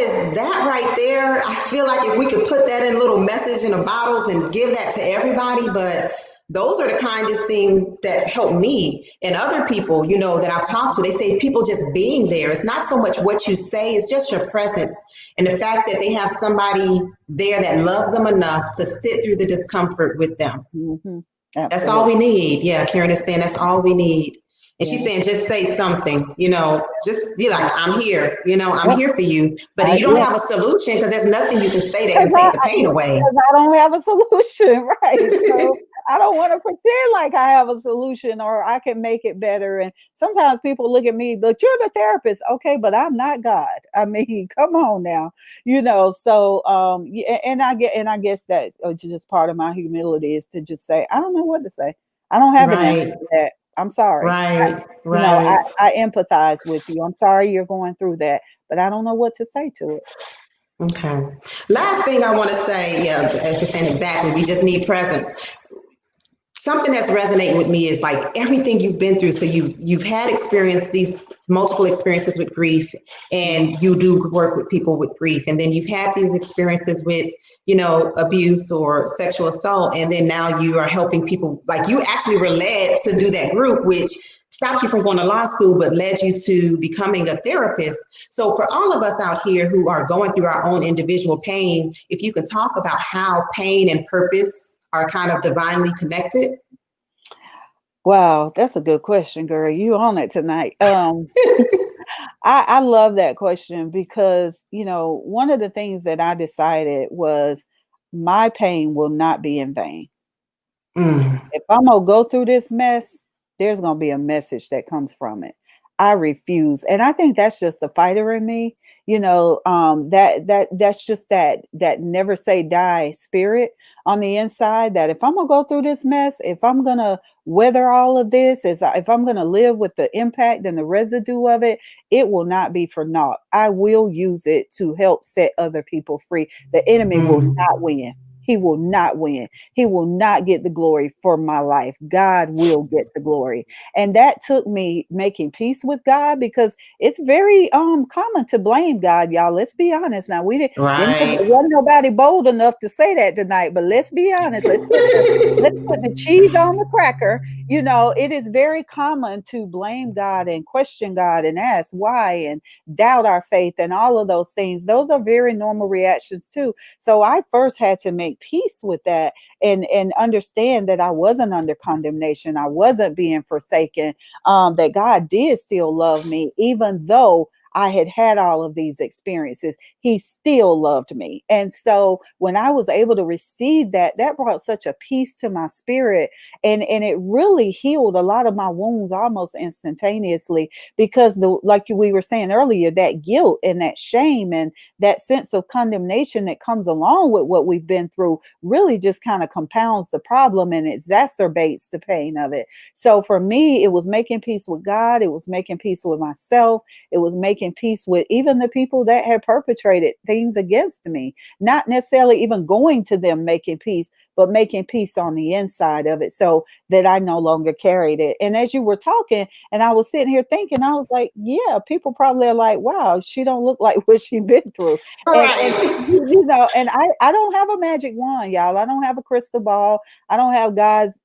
right there. I feel like if we could put that in little message in the bottles and give that to everybody, but those are the kindest things that help me and other people, that I've talked to. They say people just being there. It's not so much what you say, it's just your presence and the fact that they have somebody there that loves them enough to sit through the discomfort with them. Mm-hmm. That's all we need. Yeah, Karen is saying that's all we need. And she's Yeah. saying, just say something, just be like, I'm here, I'm here for you. But you don't Yeah. have a solution because there's nothing you can say that can Because take the pain away. I don't have a solution, right? So I don't want to pretend like I have a solution or I can make it better. And sometimes people look at me, but you're the therapist, okay? But I'm not God. I mean, come on now, So yeah, and I guess that's just part of my humility is to just say I don't know what to say. I don't have an answer Right, to that. I'm sorry. right, I, right. I empathize with you. I'm sorry you're going through that, but I don't know what to say to it. Okay. Last thing I want to say, yeah, as you're saying exactly, we just need presence. Something that's resonating with me is like everything you've been through. So you've had experience these multiple experiences with grief, and you do work with people with grief, and then you've had these experiences with abuse or sexual assault, and then now you are helping people. Like you actually were led to do that group, which stopped you from going to law school, but led you to becoming a therapist. So for all of us out here who are going through our own individual pain, if you can talk about how pain and purpose are kind of divinely connected. Wow, that's a good question, girl. You on it tonight. I love that question because, one of the things that I decided was my pain will not be in vain. Mm. If I'm gonna go through this mess, there's gonna be a message that comes from it. I refuse. And I think that's just the fighter in me, that's just that never say die spirit on the inside, that if I'm gonna go through this mess, if I'm gonna weather all of this, if I'm gonna live with the impact and the residue of it, it will not be for naught. I will use it to help set other people free. The enemy will Mm. not win. He will not win. He will not get the glory for my life. God will get the glory. And that took me making peace with God, because it's very common to blame God, y'all. Let's be honest. Now, we didn't Right. wasn't nobody bold enough to say that tonight, but let's be honest. Let's put the cheese on the cracker. It is very common to blame God and question God and ask why and doubt our faith and all of those things. Those are very normal reactions too. So I first had to make peace with that, and understand that I wasn't under condemnation. I wasn't being forsaken. That God did still love me, even though I had had all of these experiences. He still loved me. And so when I was able to receive that, that brought such a peace to my spirit. And it really healed a lot of my wounds almost instantaneously, because like we were saying earlier, that guilt and that shame and that sense of condemnation that comes along with what we've been through really just kind of compounds the problem and exacerbates the pain of it. So for me, it was making peace with God. It was making peace with myself. It was making peace with even the people that had perpetrated things against me, not necessarily even going to them, making peace, but making peace on the inside of it, so that I no longer carried it. And as you were talking, and I was sitting here thinking, I was like, yeah, people probably are like, wow, she don't look like what she been through. And Right. and I don't have a magic wand, y'all. I don't have a crystal ball. I don't have God's,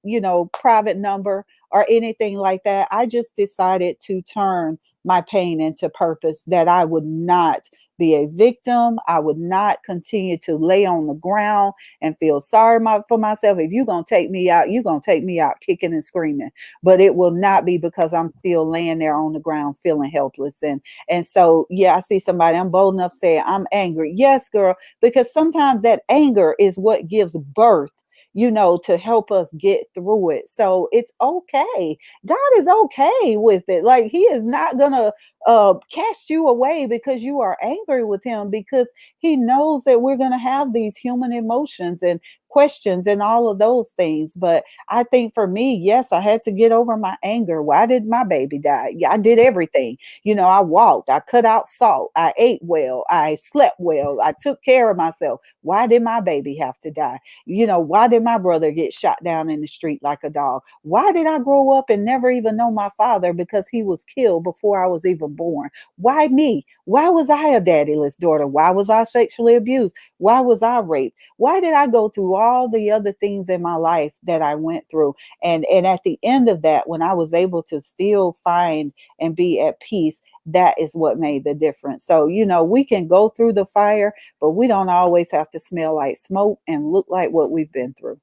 private number or anything like that. I just decided to turn my pain into purpose, that I would not be a victim. I would not continue to lay on the ground and feel sorry for myself. If you're going to take me out, you're going to take me out kicking and screaming. But it will not be because I'm still laying there on the ground feeling helpless. And so, yeah, I see somebody, I'm bold enough to say, I'm angry. Yes, girl, because sometimes that anger is what gives birth, to help us get through it. So it's okay. God is okay with it. Like, he is not gonna cast you away because you are angry with him, because he knows that we're gonna have these human emotions and questions and all of those things. But I think for me, yes, I had to get over my anger. Why did my baby die? Yeah, I did everything. I walked, I cut out salt, I ate well, I slept well, I took care of myself. Why did my baby have to die? Why did my brother get shot down in the street like a dog? Why did I grow up and never even know my father because he was killed before I was even born? Why me? Why was I a daddyless daughter? Why was I sexually abused? Why was I raped? Why did I go through all the other things in my life that I went through? And at the end of that, when I was able to still find and be at peace, that is what made the difference. So, we can go through the fire, but we don't always have to smell like smoke and look like what we've been through.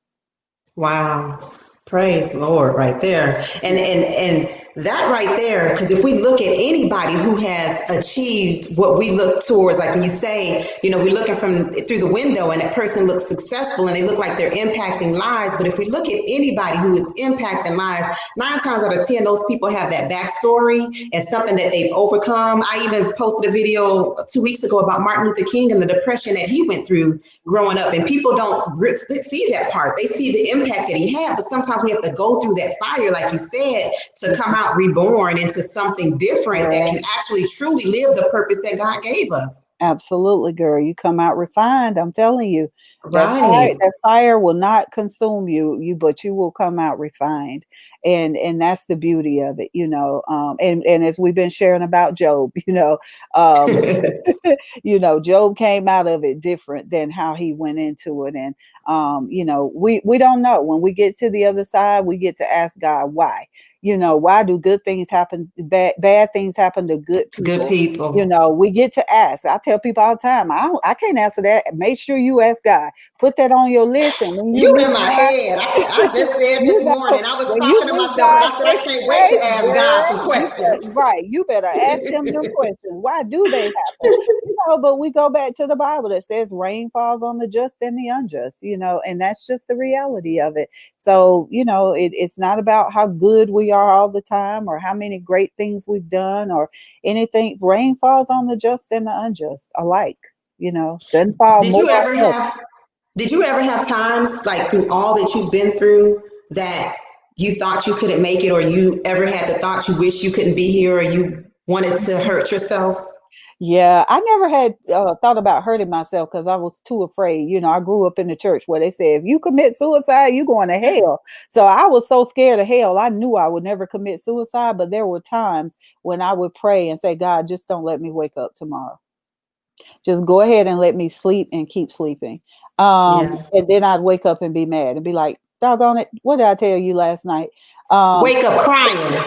Wow. Praise the Lord right there. And that right there, because if we look at anybody who has achieved what we look towards, like when you say, we're looking from through the window and that person looks successful and they look like they're impacting lives. But if we look at anybody who is impacting lives, 9 times out of 10, those people have that backstory and something that they've overcome. I even posted a video 2 weeks ago about Martin Luther King and the depression that he went through growing up. And people don't see that part. They see the impact that he had, but sometimes we have to go through that fire, like you said, to come out reborn into something different that can actually truly live the purpose that God gave us. Absolutely, girl. You come out refined. I'm telling you, Right. that fire will not consume but you will come out refined. And that's the beauty of it, and as we've been sharing about Job, um, Job came out of it different than how he went into it. And we don't know. When we get to the other side, we get to ask God why. Why do good things happen, bad things happen to good It's good people? people. We get to ask. I tell people all the time, I can't answer that. Make sure you ask God. Put that on your list. And when you You meet in my God, head. I just said this morning, I was when you talking to meet myself, but God I said, I face to can't wait to face, ask God girl, some questions. you better ask him them questions. Why do they happen? But we go back to the Bible that says rain falls on the just and the unjust, and that's just the reality of it. So, it's not about how good we are all the time or how many great things we've done or anything. Rain falls on the just and the unjust alike, doesn't fall Did more you ever on us. have did you ever have times like through all that you've been through that you thought you couldn't make it, or you ever had the thought you wish you couldn't be here, or you wanted to hurt yourself? Yeah, I never had thought about hurting myself because I was too afraid. I grew up in the church where they said if you commit suicide, you going to hell. So I was so scared of hell. I knew I would never commit suicide, but there were times when I would pray and say, God, just don't let me wake up tomorrow. Just go ahead and let me sleep and keep sleeping. Yeah. And then I'd wake up and be mad and be like, doggone it, what did I tell you last night? Um, Wake up crying.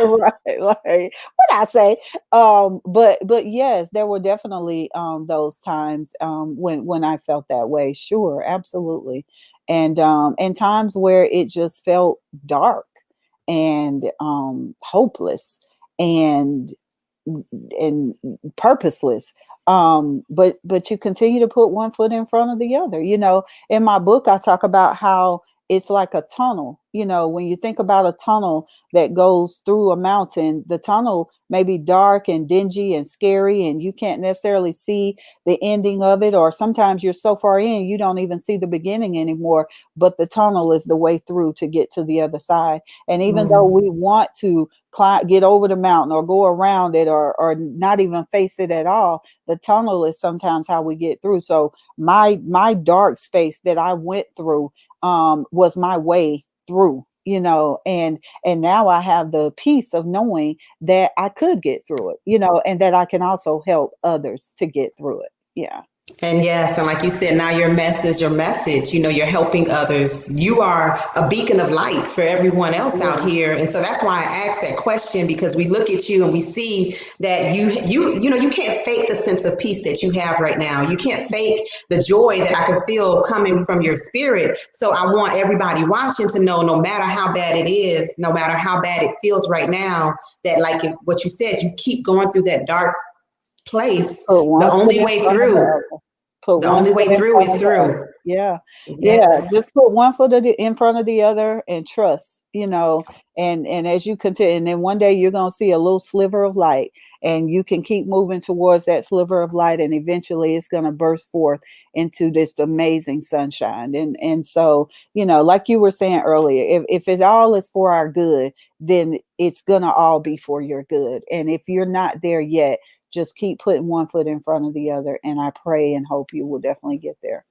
right, like what I say. But yes, there were definitely those times when I felt that way. Sure, absolutely. And times where it just felt dark and hopeless and and purposeless. But you continue to put one foot in front of the other. In my book I talk about how it's like a tunnel. When you think about a tunnel that goes through a mountain, the tunnel may be dark and dingy and scary and you can't necessarily see the ending of it, or sometimes you're so far in you don't even see the beginning anymore, but the tunnel is the way through to get to the other side. And even though Mm. we want to get over the mountain or go around it, or not even face it at all, the tunnel is sometimes how we get through. So my dark space that I went through was my way through, and now I have the peace of knowing that I could get through it, and that I can also help others to get through it. Yeah. And yes, and like you said, now your message, you're helping others. You are a beacon of light for everyone else out Yeah. here. And so that's why I asked that question, because we look at you and we see that you can't fake the sense of peace that you have right now. You can't fake the joy that I can feel coming from your spirit. So I want everybody watching to know, no matter how bad it is, no matter how bad it feels right now, that like what you said, you keep going through that dark place. Put The one foot only in way front of the through other. Put the one only foot way in through front is of the other. through. Yeah. Yeah. Yes. Just put one foot in front of the other and trust, and as you continue, and then one day you're going to see a little sliver of light, and you can keep moving towards that sliver of light, and eventually it's going to burst forth into this amazing sunshine. And so, like you were saying earlier, if it all is for our good, then it's going to all be for your good. And if you're not there yet, just keep putting one foot in front of the other, and I pray and hope you will definitely get there.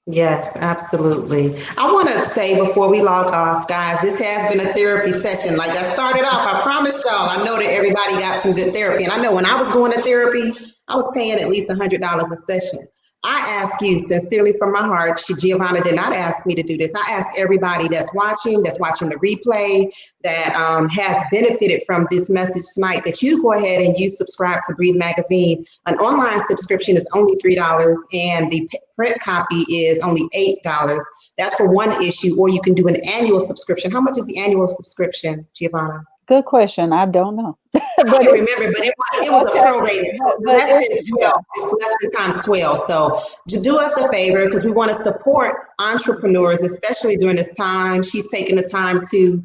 Yes, absolutely. I want to say before we log off, guys, this has been a therapy session. Like I started off, I promise y'all, I know that everybody got some good therapy. And I know when I was going to therapy, I was paying at least $100 a session. I ask you sincerely from my heart, Giovanna did not ask me to do this. I ask everybody that's watching the replay, that has benefited from this message tonight, that you go ahead and you subscribe to Breathe Magazine. An online subscription is only $3, and the print copy is only $8. That's for one issue, or you can do an annual subscription. How much is the annual subscription, Giovanna? Good question. I don't know, but I can't remember, but it was a okay. prorated, so But less it's, than yeah, 12. It's less than times 12. So to do us a favor, because we want to support entrepreneurs, especially during this time. She's taken the time to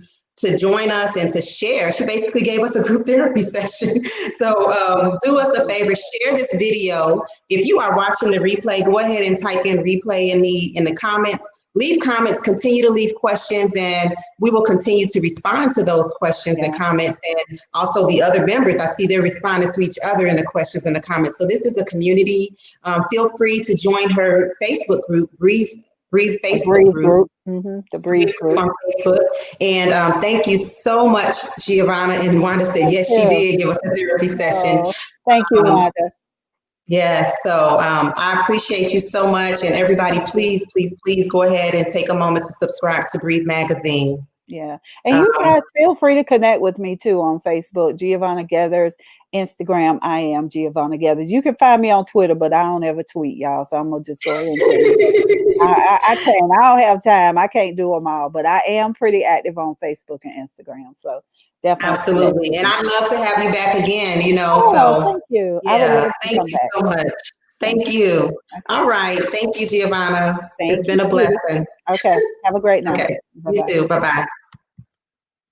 join us and to share. She basically gave us a group therapy session. So do us a favor, share this video. If you are watching the replay, go ahead and type in replay in the comments. Leave comments, continue to leave questions, and we will continue to respond to those questions and yeah. comments. And also the other members, I see they're responding to each other in the questions and the comments. So this is a community. Feel free to join her Facebook group, Breathe The Facebook Breathe group. group. The Breathe group. On Facebook. And thank you so much, Giovanna. And Wanda said, Thank yes, she you. did give us a therapy session. Oh, thank you, Um, Wanda. yes, so I appreciate you so much. And everybody, please, please, please go ahead and take a moment to subscribe to Breathe Magazine. Yeah. And you Um, guys feel free to connect with me too on Facebook, Giovanna Geathers, Instagram, I am Giovanna Geathers. You can find me on Twitter, but I don't ever tweet, y'all. So I'm gonna just go ahead and tell you that. I can't. I don't have time. I can't do them all, but I am pretty active on Facebook and Instagram. So definitely connect Absolutely. with And me. I'd love to have you back again, Oh, so thank you. I would yeah, love to thank come you back. so much. Thank Thank you. you. Okay. All right. Thank you, Giovanna. It's Thank been you a too. blessing. Okay. Have a great night. Okay. Bye You bye. too. Bye-bye.